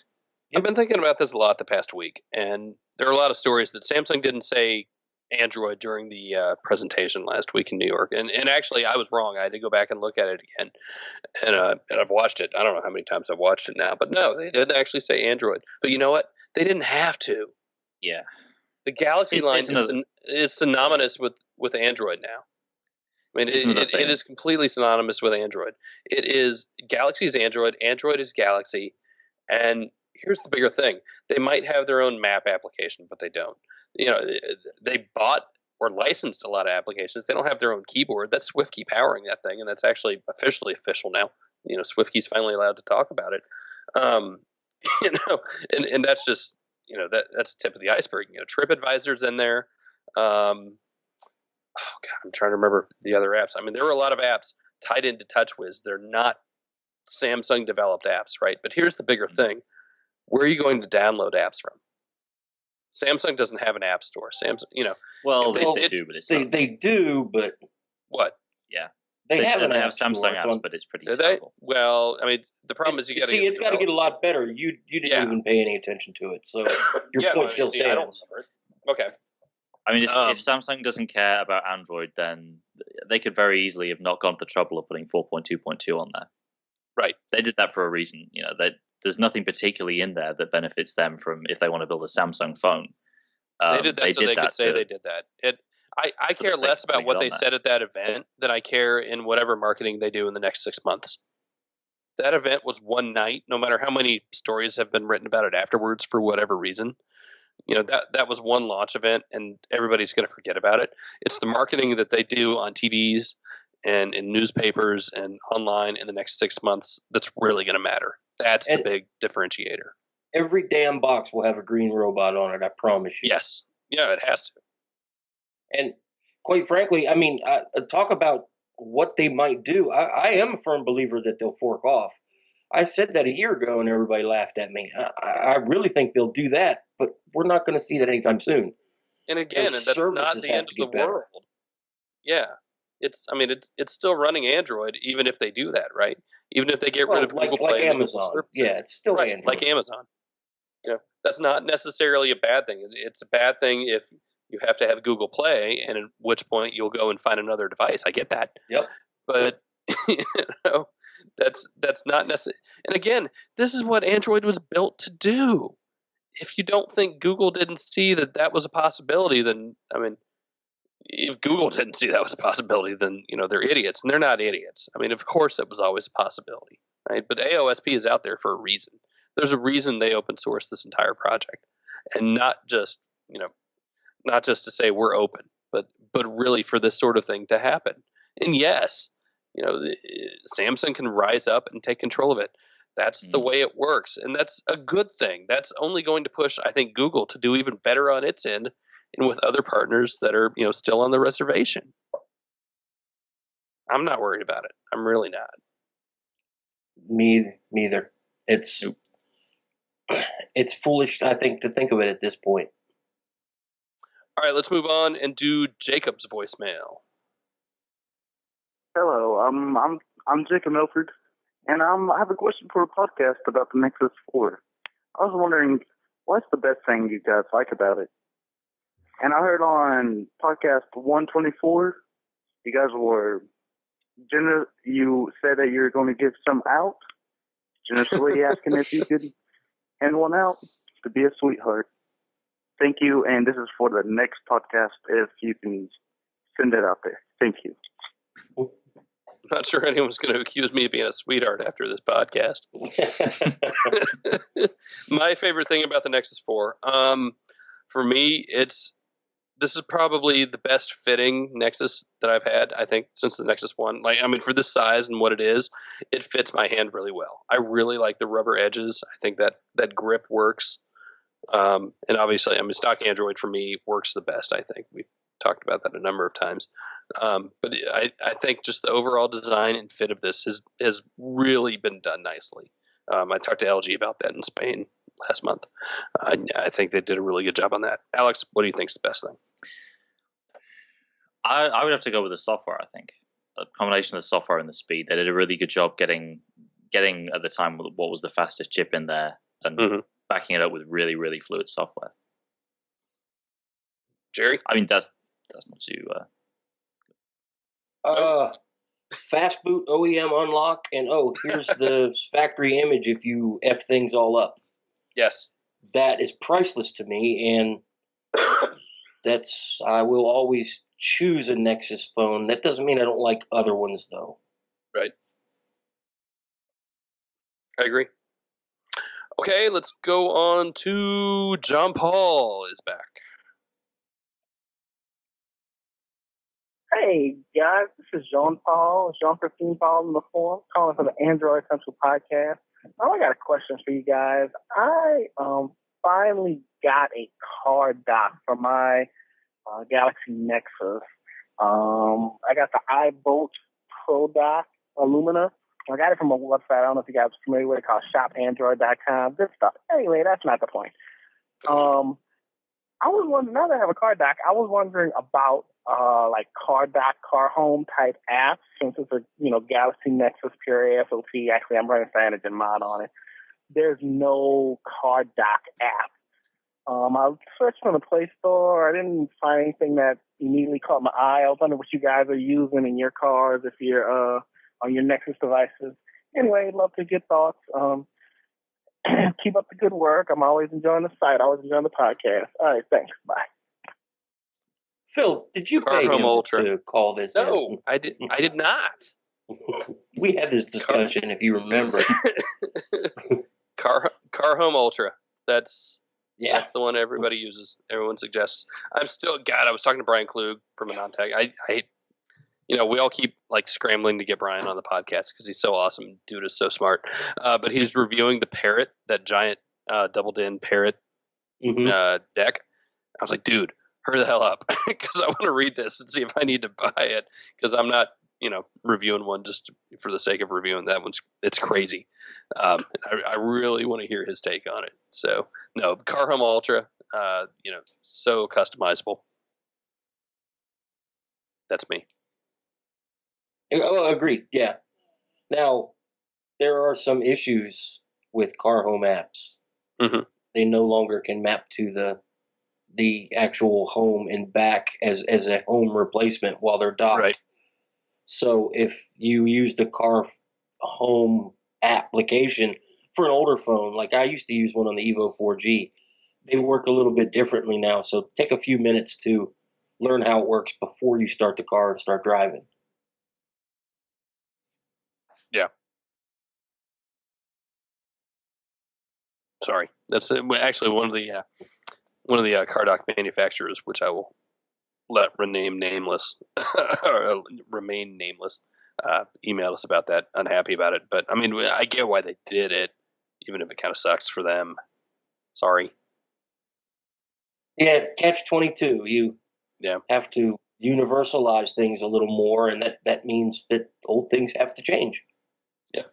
I've been thinking about this a lot the past week, and there are a lot of stories that Samsung didn't say Android during the presentation last week in New York, and actually I was wrong. I had to go back and look at it again, and I've watched it. I don't know how many times I've watched it now, but no, they didn't actually say Android. But you know what? They didn't have to. Yeah, the Galaxy line is synonymous with Android now. I mean, it is completely synonymous with Android. It is Galaxy's Android. Android is Galaxy, and here's the bigger thing: they might have their own map application, but they don't. They bought or licensed a lot of applications. They don't have their own keyboard. That's SwiftKey powering that thing, and that's actually official now. SwiftKey's finally allowed to talk about it. And that's just that's the tip of the iceberg. TripAdvisor's in there. Oh God, I'm trying to remember the other apps. I mean, there were a lot of apps tied into TouchWiz. They're not Samsung developed apps, right? But here's the bigger thing: where are you going to download apps from? Samsung doesn't have an app store. Samsung, Well, they do, but it's they do, but what? Yeah, they have Samsung apps, but it's pretty terrible. They? Well, I mean, the problem is you got to it's got to get a lot better. You didn't even pay any attention to it, so your point still stands. Okay. I mean, if Samsung doesn't care about Android, then they could very easily have not gone to the trouble of putting 4.2.2 on there. Right. They did that for a reason. There's nothing particularly in there that benefits them from if they want to build a Samsung phone. They did that so they could say they did that. I care less about what they said at that event than I care in whatever marketing they do in the next 6 months. That event was one night, no matter how many stories have been written about it afterwards for whatever reason. That was one launch event, and everybody's going to forget about it. It's the marketing that they do on TVs and in newspapers and online in the next 6 months that's really going to matter. That's the big differentiator. Every damn box will have a green robot on it, I promise you. Yes. Yeah, it has to. And quite frankly, I mean, talk about what they might do. I am a firm believer that they'll fork off. I said that a year ago and everybody laughed at me. I really think they'll do that, but we're not going to see that anytime soon. And again, that's not the end of the world. Yeah. It's still running Android, even if they do that, right? Even if they get rid of Google Play, like Amazon. Yeah, it's still Android. Like Amazon. That's not necessarily a bad thing. It's a bad thing if you have to have Google Play, and at which point you'll go and find another device. I get that. Yep. But that's not necessary. And again, this is what Android was built to do. if you don't think Google didn't see that was a possibility, then, I mean, if Google didn't see that was a possibility, then, they're idiots, and they're not idiots. I mean, of course it was always a possibility, right? But AOSP is out there for a reason. There's a reason they open sourced this entire project, and not just to say we're open, but really for this sort of thing to happen. And yes, Samsung can rise up and take control of it. That's the way it works, and that's a good thing. That's only going to push, I think, Google to do even better on its end, and with other partners that are, still on the reservation. I'm not worried about it. I'm really not. Me neither. It's foolish, I think, to think of it at this point. All right, let's move on and do Jacob's voicemail. Hello, I'm Jacob Milford, and I have a question for a podcast about the Nexus 4. I was wondering, what's the best thing you guys like about it? And I heard on podcast 124, you guys were you said that you're going to give some out, generously asking if you could hand one out to be a sweetheart. Thank you, and this is for the next podcast, if you can send it out there. Thank you. I'm not sure anyone's going to accuse me of being a sweetheart after this podcast. My favorite thing about the Nexus 4, for me, this is probably the best fitting Nexus that I've had, I think, since the Nexus 1. For this size and what it is, it fits my hand really well. I really like the rubber edges. I think that grip works. And obviously, stock Android for me works the best, I think. We've talked about that a number of times. But I think just the overall design and fit of this has really been done nicely. I talked to LG about that in Spain last month. I think they did a really good job on that. Alex, what do you think is the best thing? I would have to go with the software, I think. A combination of the software and the speed. They did a really good job getting at the time what was the fastest chip in there and backing it up with really, really fluid software. Jerry? That's not too... Fast boot OEM unlock, and here's the factory image if you F things all up. Yes. That is priceless to me, and I will always choose a Nexus phone. That doesn't mean I don't like other ones, though. Right. I agree. Okay, let's go on to John Paul is back. Hey guys, this is Jean Paul, Jean-Christine Paul in the forum, calling for the Android Central podcast. I got a question for you guys. I finally got a card dock for my Galaxy Nexus. I got the iBolt Pro Dock Illumina. I got it from a website. I don't know if you guys are familiar with it, called shopandroid.com. Good stuff. Anyway, that's not the point. I was wondering, now that I have a card dock, I was wondering about card dock, car home type apps, since it's a Galaxy Nexus Pure ASOT. Actually, I'm running CyanogenMod on it. There's no card dock app. I searched on the Play Store. I didn't find anything that immediately caught my eye. I was wondering what you guys are using in your cars if you're on your Nexus devices. Anyway, I'd love to get thoughts. Keep up the good work. I'm always enjoying the site. Always enjoying the podcast. All right, thanks. Bye. Phil, did you pay him to call this? No, I did not. We had this discussion, if you remember. Car Home Ultra. That's the one everybody uses. Everyone suggests. I was talking to Brian Klug from AnonTech. We all keep scrambling to get Brian on the podcast because he's so awesome. Dude is so smart. But he's reviewing the Parrot, that giant double-din Parrot deck. I was like, dude, hurry the hell up because I want to read this and see if I need to buy it because I'm not, reviewing one just for the sake of reviewing that one's. It's crazy. I really want to hear his take on it. So no, Car Home Ultra, so customizable. That's me. Oh, agreed. Yeah. Now, there are some issues with car home apps. Mm-hmm. They no longer can map to the actual home and back as a home replacement while they're docked. Right. So if you use the car home application for an older phone, like I used to use one on the Evo 4G, they work a little bit differently now. So take a few minutes to learn how it works before you start the car and start driving. Yeah. Sorry, that's actually one of the car dock manufacturers, which I will let remain nameless, emailed us about that, unhappy about it. But I mean, I get why they did it, even if it kind of sucks for them. Sorry. Yeah, catch-22. You have to universalize things a little more, and that means that old things have to change. Yeah.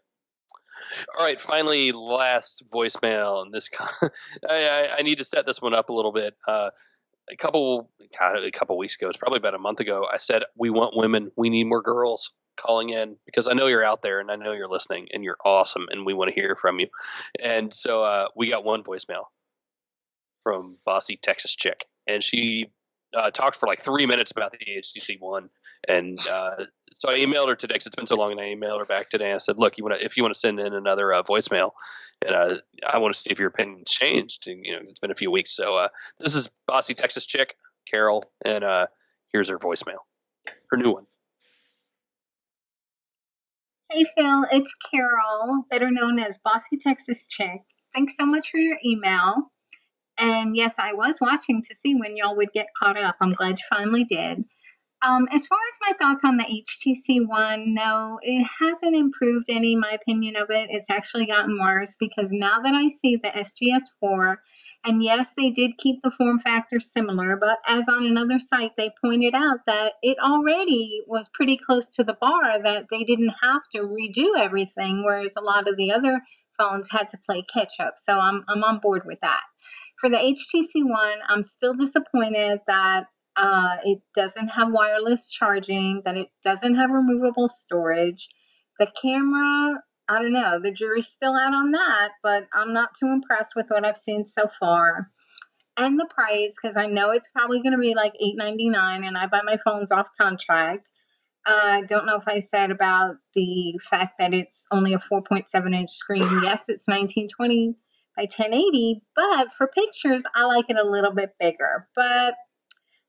All right, finally, last voicemail. And this, I need to set this one up a little bit. A couple weeks ago, it's probably about a month ago, I said, we want women. We need more girls calling in because I know you're out there and I know you're listening and you're awesome and we want to hear from you. And so we got one voicemail from Bossy Texas Chick, and she talked for like 3 minutes about the HTC One. And so I emailed her today because it's been so long, and I emailed her back today. And I said, look, if you want to send in another voicemail, and I want to see if your opinion's changed. And, it's been a few weeks. So this is Bossy Texas Chick, Carol, and here's her voicemail, her new one. Hey, Phil, it's Carol, better known as Bossy Texas Chick. Thanks so much for your email. And yes, I was watching to see when y'all would get caught up. I'm glad you finally did. As far as my thoughts on the HTC One, no, it hasn't improved any, my opinion of it. It's actually gotten worse because now that I see the SGS4, and yes, they did keep the form factor similar, but as on another site, they pointed out that it already was pretty close to the bar that they didn't have to redo everything, whereas a lot of the other phones had to play catch up. So I'm on board with that. For the HTC One, I'm still disappointed that it doesn't have wireless charging, that it doesn't have removable storage. The camera, I don't know, the jury's still out on that, but I'm not too impressed with what I've seen so far. And the price, because I know it's probably going to be like $8.99, and I buy my phones off contract. I don't know if I said about the fact that it's only a 4.7-inch screen. Yes, it's 1920 by 1080, but for pictures, I like it a little bit bigger. But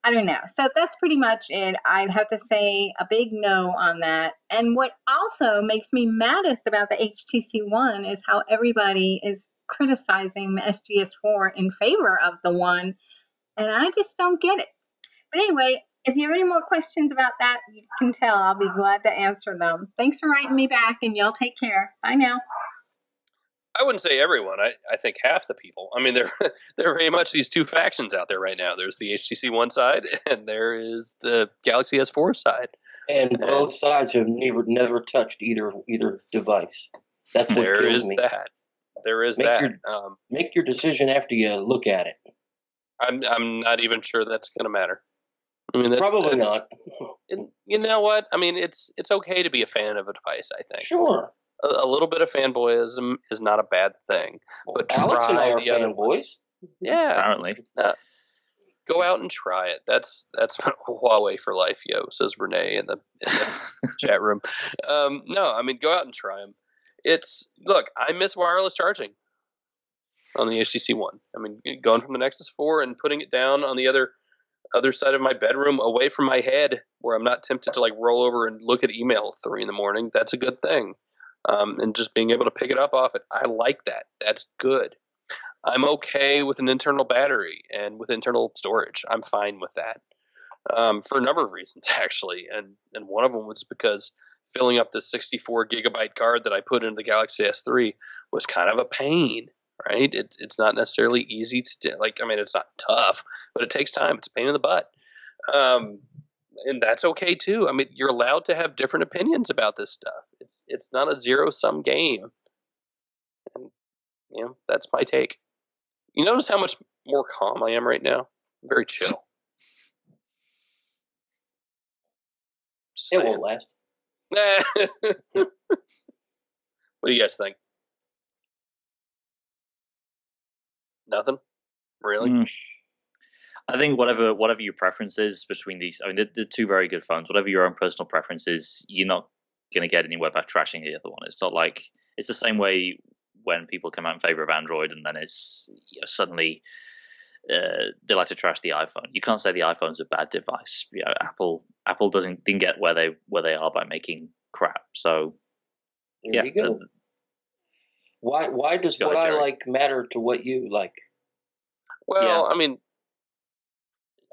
I don't know. So that's pretty much it. I'd have to say a big no on that. And what also makes me maddest about the HTC One is how everybody is criticizing the SGS4 in favor of the One, and I just don't get it. But anyway, if you have any more questions about that, you can tell. I'll be glad to answer them. Thanks for writing me back, and y'all take care. Bye now. I wouldn't say everyone. I think half the people. I mean, there are very much these two factions out there right now. There's the HTC One side, and there is the Galaxy S4 side. And both sides have never touched either device. That's what kills me. There is that. Make your decision after you look at it. I'm not even sure that's going to matter. I mean, probably not. You know what? I mean, it's okay to be a fan of a device, I think. Sure. A little bit of fanboyism is not a bad thing. But Alex and I are fanboys. Yeah. Apparently. Go out and try it. That's Huawei for life, yo, says Renee in the chat room. No, I mean, go out and try them. Look, I miss wireless charging on the HTC One. I mean, going from the Nexus 4 and putting it down on the other side of my bedroom away from my head where I'm not tempted to like roll over and look at email at 3 a.m, that's a good thing. And just being able to pick it up off it, I like that. That's good. I'm okay with an internal battery and with internal storage. I'm fine with that for a number of reasons, actually. And one of them was because filling up the 64 gigabyte card that I put into the Galaxy S3 was kind of a pain, right? It's not necessarily easy to do. Like, I mean, it's not tough, but it takes time. It's a pain in the butt. And that's okay too. I mean, you're allowed to have different opinions about this stuff. It's not a zero-sum game. And, that's my take. You notice how much more calm I am right now? I'm very chill. It won't last. What do you guys think? Nothing? Really? I think whatever your preference is between these, I mean, they're two very good phones. Whatever your own personal preference is, you're not going to get anywhere by trashing the other one. It's not like, it's the same way when people come out in favor of Android and then it's suddenly they like to trash the iPhone. You can't say the iPhone's a bad device. You know, Apple didn't get where they are by making crap. So there you go. Why does what I like matter to what you like? Well, I mean,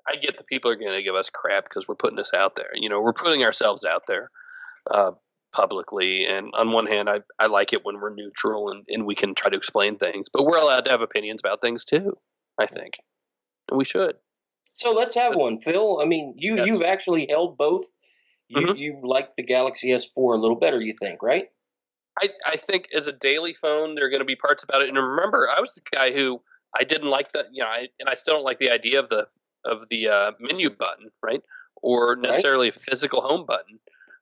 I get that people are going to give us crap because we're putting this out there. You know, we're putting ourselves out there publicly. And on one hand, I like it when we're neutral and we can try to explain things. But we're allowed to have opinions about things too, I think. And we should. So let's have one, Phil. I mean, you've actually held both. You like the Galaxy S4 a little better, you think, right? I think as a daily phone, there are going to be parts about it. And remember, I was the guy who I didn't like the, you know, and I still don't like the idea of the menu button, right? Or necessarily a physical home button.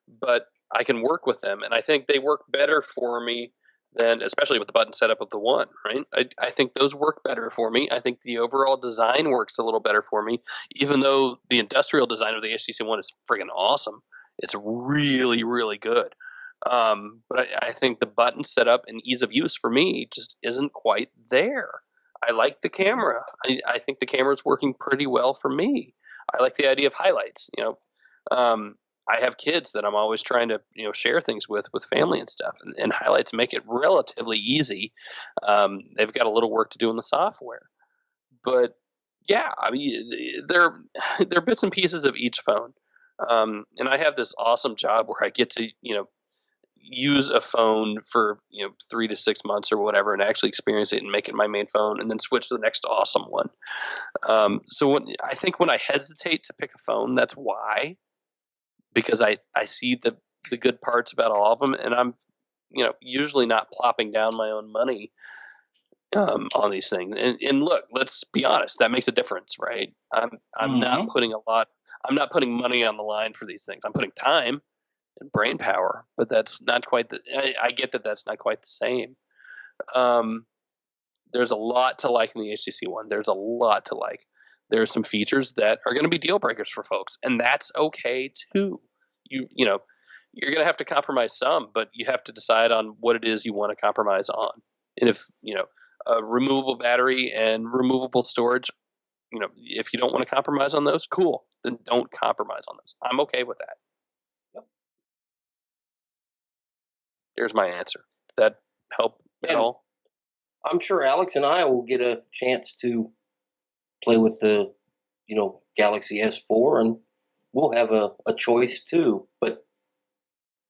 But I can work with them, and I think they work better for me than, especially with the button setup of the One, right? I think those work better for me. I think the overall design works a little better for me, even though the industrial design of the HTC One is friggin' awesome. It's really, really good. But I think the button setup and ease of use for me just isn't quite there. I like the camera. I think the camera's working pretty well for me. I like the idea of highlights. You know, I have kids that I'm always trying to, you know, share things with family and stuff, and highlights make it relatively easy. They've got a little work to do in the software, but yeah, I mean, they're bits and pieces of each phone. And I have this awesome job where I get to, you know, use a phone for, you know, 3 to 6 months or whatever, and actually experience it and make it my main phone, and then switch to the next awesome one. So I think when I hesitate to pick a phone, that's why. Because I see the good parts about all of them, and I'm, you know, usually not plopping down my own money on these things. And look, let's be honest, that makes a difference, right? I'm not putting I'm not putting money on the line for these things. I'm putting time and brain power, but that's not quite I get that that's not quite the same. There's a lot to like in the HTC One. There's a lot to like. There are some features that are going to be deal breakers for folks, and that's okay too. You know, you're going to have to compromise some, but you have to decide on what it is you want to compromise on. And if, you know, a removable battery and removable storage, you know, if you don't want to compromise on those, cool, then don't compromise on those. I'm okay with that. Yep. There's my answer. Did that help at all? I'm sure Alex and I will get a chance to play with the, you know, Galaxy S4, and we'll have a choice too. But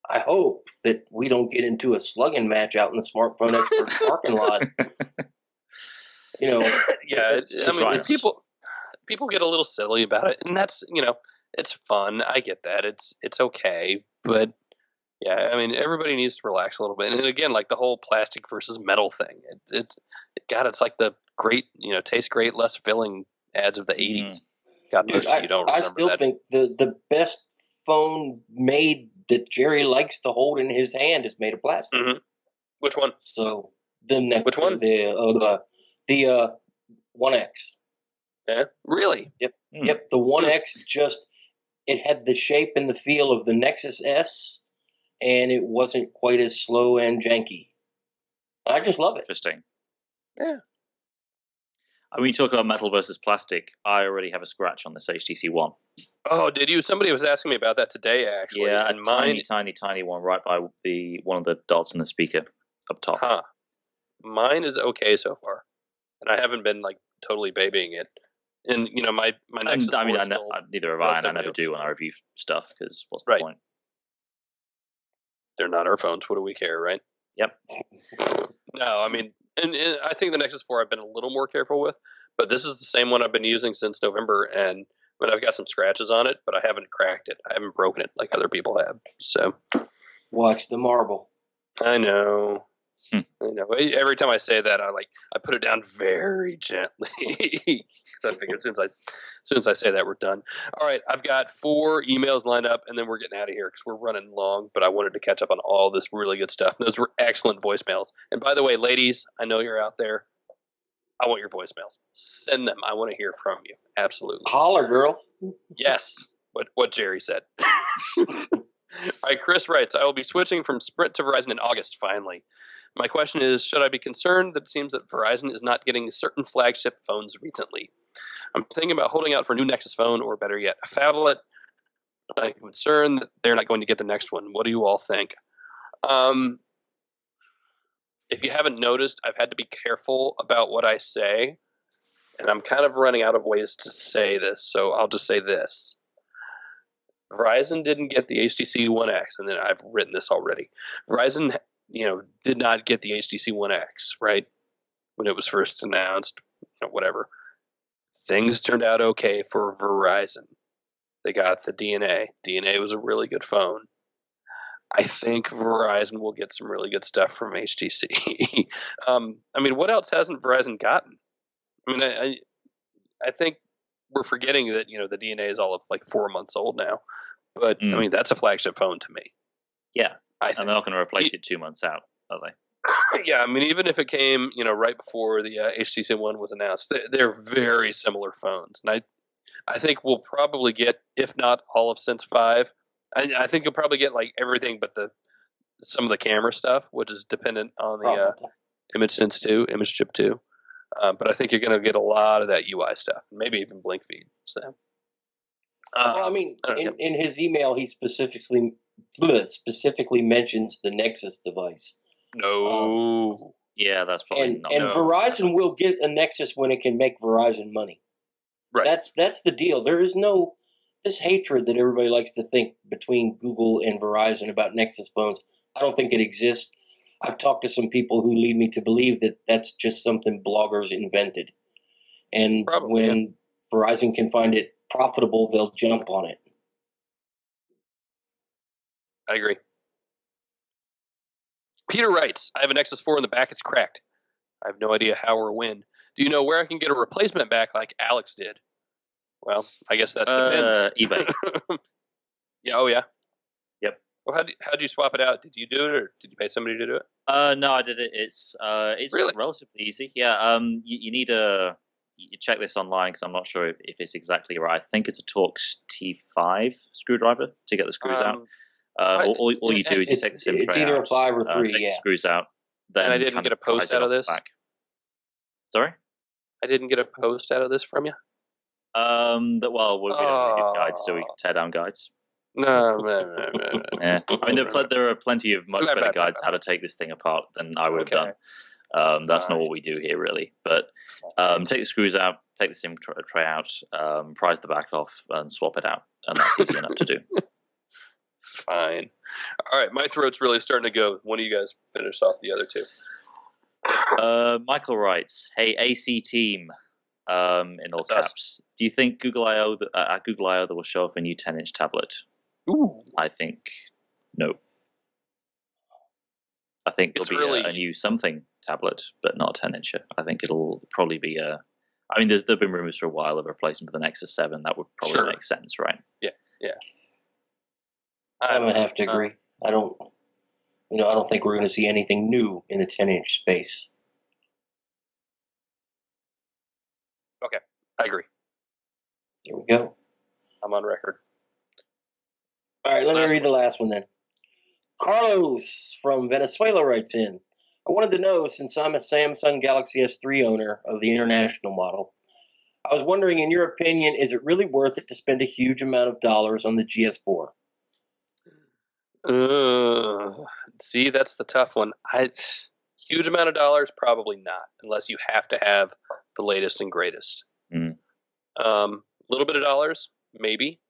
I hope that we don't get into a slugging match out in the Smartphone Expert parking lot. You know, yeah. I mean, people get a little silly about it, and that's, you know, it's fun. I get that. It's okay, but yeah, I mean, everybody needs to relax a little bit. And again, like the whole plastic versus metal thing, it's like the great, you know, taste great, less filling ads of the 80s. God, most of you don't remember that. I still think the best phone made that Jerry likes to hold in his hand is made of plastic. Mm-hmm. Which one? So the next, which one? The One X. Yeah, really? Yep. Yep. The One X it had the shape and the feel of the Nexus S, and it wasn't quite as slow and janky. I just love it. Interesting. Yeah. When you talk about metal versus plastic, I already have a scratch on this HTC One. Oh, did you? Somebody was asking me about that today, actually. Yeah, and tiny one right by one of the dots in the speaker up top. Huh. Mine is okay so far, and I haven't been like totally babying it. And you know, my Nexus. I mean, neither have I, and I never do when I review stuff because what's the point? They're not our phones. What do we care, right? Yep. No, I mean, and I think the Nexus 4 I've been a little more careful with, but this is the same one I've been using since November, and I've got some scratches on it, but I haven't cracked it. I haven't broken it like other people have. So, watch the marble. I know. I know. Every time I say that, I put it down very gently because I figured as soon as I say that, we're done. All right, I've got 4 emails lined up, and then we're getting out of here because we're running long. But I wanted to catch up on all this really good stuff. And those were excellent voicemails. And by the way, ladies, I know you're out there. I want your voicemails. Send them. I want to hear from you. Absolutely. Holler, girls. Yes. What Jerry said. All right, Chris writes, I will be switching from Sprint to Verizon in August, finally. My question is, should I be concerned that it seems that Verizon is not getting certain flagship phones recently? I'm thinking about holding out for a new Nexus phone, or better yet, a phablet. I'm concerned that they're not going to get the next one. What do you all think? If you haven't noticed, I've had to be careful about what I say, and I'm kind of running out of ways to say this, so I'll just say this. Verizon didn't get the HTC One X, and then I've written this already. Verizon, did not get the HTC One X, right? When it was first announced, whatever. Things turned out okay for Verizon. They got the DNA. DNA was a really good phone. I think Verizon will get some really good stuff from HTC. What else hasn't Verizon gotten? I think we're forgetting that the DNA is all of like 4 months old now. But that's a flagship phone to me. Yeah, and they're not going to replace it 2 months out, are they? Yeah, even if it came right before the HTC One was announced, they're very similar phones, and I think we'll probably get, if not all of Sense 5. I think you'll probably get like everything but some of the camera stuff, which is dependent on the image chip 2. But I think you're going to get a lot of that UI stuff, maybe even blink feed. So, in his email, he specifically mentions the Nexus device. No. Yeah, that's probably not. And Verizon will get a Nexus when it can make Verizon money. Right. That's the deal. There is no this hatred that everybody likes to think between Google and Verizon about Nexus phones. I don't think it exists. I've talked to some people who lead me to believe that that's just something bloggers invented. And when Verizon can find it profitable, they'll jump on it. I agree. Peter writes, I have a Nexus 4 in the back. It's cracked. I have no idea how or when. Do you know where I can get a replacement back like Alex did? Well, I guess that depends. eBay. Yeah. Oh, yeah. Yep. Well, how'd you swap it out? Did you do it, or did you pay somebody to do it? No, I did it. It's really? Relatively easy. Yeah. You need you check this online because I'm not sure if it's exactly right. I think it's a Torx T5 screwdriver to get the screws out. All you do is you take the SIM tray out. It's either a 5 or 3. Take the screws out. Then and I didn't get a post out of this. Sorry, I didn't get a post out of this from you. We don't really do guides, do we? Teardown guides. No. Yeah. There are plenty of much better guides how to take this thing apart than I would have done. That's not what we do here, really. But take the screws out, take the SIM tray out, prise the back off, and swap it out, and that's easy enough to do. Fine. All right, my throat's really starting to go. One of you guys finish off the other two. Michael writes, "Hey AC team." In all caps. Do you think Google I/O that will show off a new 10-inch tablet? Ooh. I think no. I think there'll be a new something tablet, but not a 10-incher. I think it'll probably be there've been rumors for a while of a replacement for the Nexus 7. That would probably make sense, right? Yeah. I'm gonna have to agree. I don't think we're going to see anything new in the 10-inch space. Okay, I agree. There we go. I'm on record. All right, let me read the last one then. Carlos from Venezuela writes in, I wanted to know, since I'm a Samsung Galaxy S3 owner of the international model, I was wondering, in your opinion, is it really worth it to spend a huge amount of dollars on the GS4? See, that's the tough one. Huge amount of dollars, probably not, unless you have to have the latest and greatest. Little bit of dollars, maybe.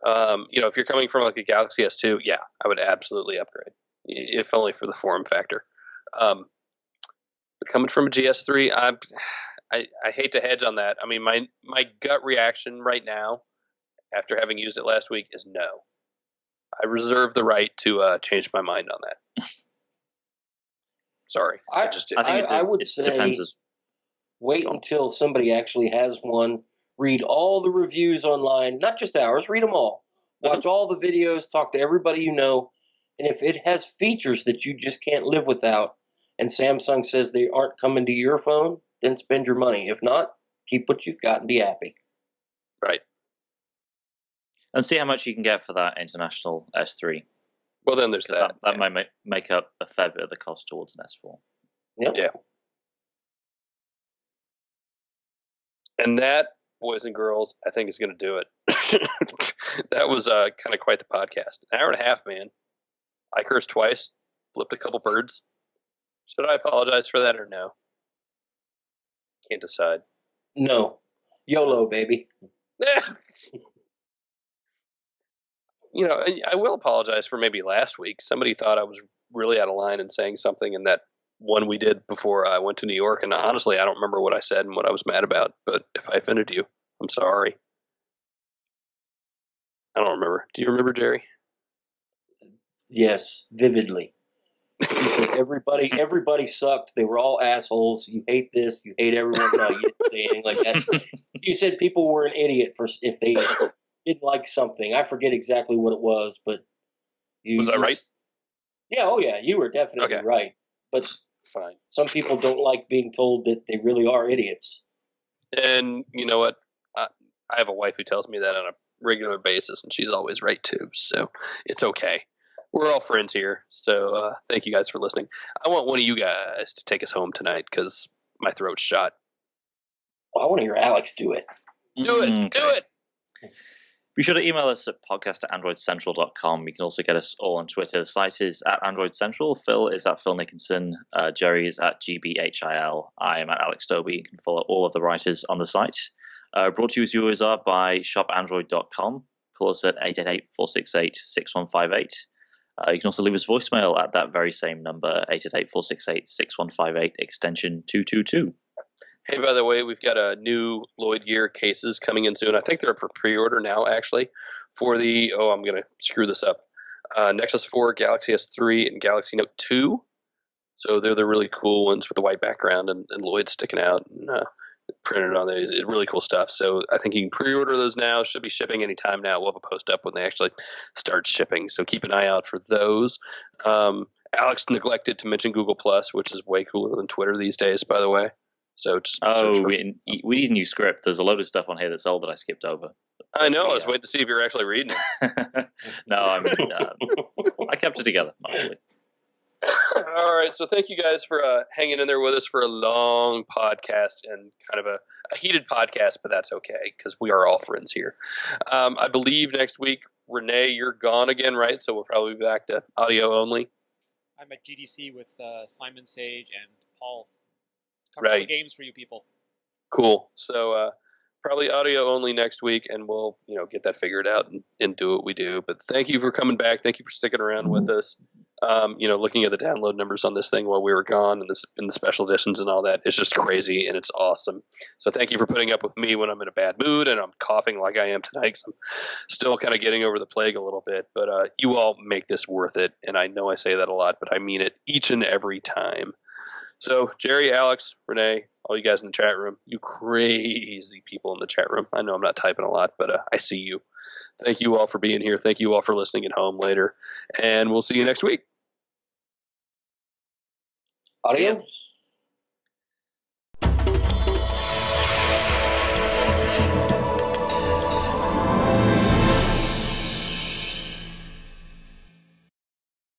If you're coming from like a Galaxy S2, yeah, I would absolutely upgrade, if only for the form factor. But coming from a GS3, I hate to hedge on that. My gut reaction right now, after having used it last week, is no. I reserve the right to change my mind on that. Sorry, I just did. I would say depends. Wait until somebody actually has one. Read all the reviews online, not just ours. Read them all. Watch all the videos. Talk to everybody you know. And if it has features that you just can't live without, and Samsung says they aren't coming to your phone, then spend your money. If not, keep what you've got and be happy. Right. And see how much you can get for that international S3. Well, then there's that. That might make up a fair bit of the cost towards an S4. Yep. Yeah. And that, boys and girls, I think is going to do it. That was kind of quite the podcast. An hour and a half, man. I cursed twice, flipped a couple birds. Should I apologize for that or no? Can't decide. No. YOLO, baby. You know, I will apologize for maybe last week. Somebody thought I was really out of line in saying something in that one we did before I went to New York. And honestly, I don't remember what I said and what I was mad about. But if I offended you, I'm sorry. I don't remember. Do you remember, Jerry? Yes, vividly. You said everybody sucked. They were all assholes. You hate this. You hate everyone. No, you didn't say anything like that. You said people were an idiot if they didn't like something. I forget exactly what it was, but was I right? Yeah. Oh, yeah. You were definitely right. But fine. Some people don't like being told that they really are idiots. And you know what? I have a wife who tells me that on a regular basis, and she's always right too. So it's okay. We're all friends here. So thank you guys for listening. I want one of you guys to take us home tonight because my throat's shot. Well, I want to hear Alex do it. Do it. Be sure to email us at podcast@androidcentral.com. You can also get us all on Twitter. The site is @AndroidCentral. Phil is @PhilNickinson. Jerry is @GBHIL. I am @AlexDoby. You can follow all of the writers on the site. Brought to you as you always are by shopandroid.com. Call us at 888-468-6158. You can also leave us voicemail at that very same number, 888-468-6158, extension 222. Hey, by the way, we've got a new Lloyd Gear cases coming in soon. I think they're up for pre-order now, actually, for the, I'm going to screw this up, Nexus 4, Galaxy S3, and Galaxy Note 2. So they're the really cool ones with the white background and Lloyd sticking out and printed on these. Really cool stuff. So I think you can pre-order those now. Should be shipping anytime now. We'll have a post up when they actually start shipping. So keep an eye out for those. Alex neglected to mention Google Plus, which is way cooler than Twitter these days, by the way. So just we need a new script. There's a load of stuff on here that's old that I skipped over. I know. I was waiting to see if you're actually reading it. No, I mean, I kept it together, honestly. All right. So thank you guys for hanging in there with us for a long podcast and kind of a heated podcast, but that's okay because we are all friends here. I believe next week, Renee, you're gone again, right? So we'll probably be back to audio only. I'm at GDC with Simon Sage and Paul. Right. The games for you people. Cool. So probably audio only next week, and we'll get that figured out and do what we do. But thank you for coming back. Thank you for sticking around with us. Looking at the download numbers on this thing while we were gone and the special editions and all that, it's just crazy and it's awesome. So thank you for putting up with me when I'm in a bad mood and I'm coughing like I am tonight because I'm still kind of getting over the plague a little bit. But you all make this worth it, and I know I say that a lot, but I mean it each and every time. So, Jerry, Alex, Renee, all you guys in the chat room, you crazy people in the chat room. I know I'm not typing a lot, but I see you. Thank you all for being here. Thank you all for listening at home later. And we'll see you next week. Adios.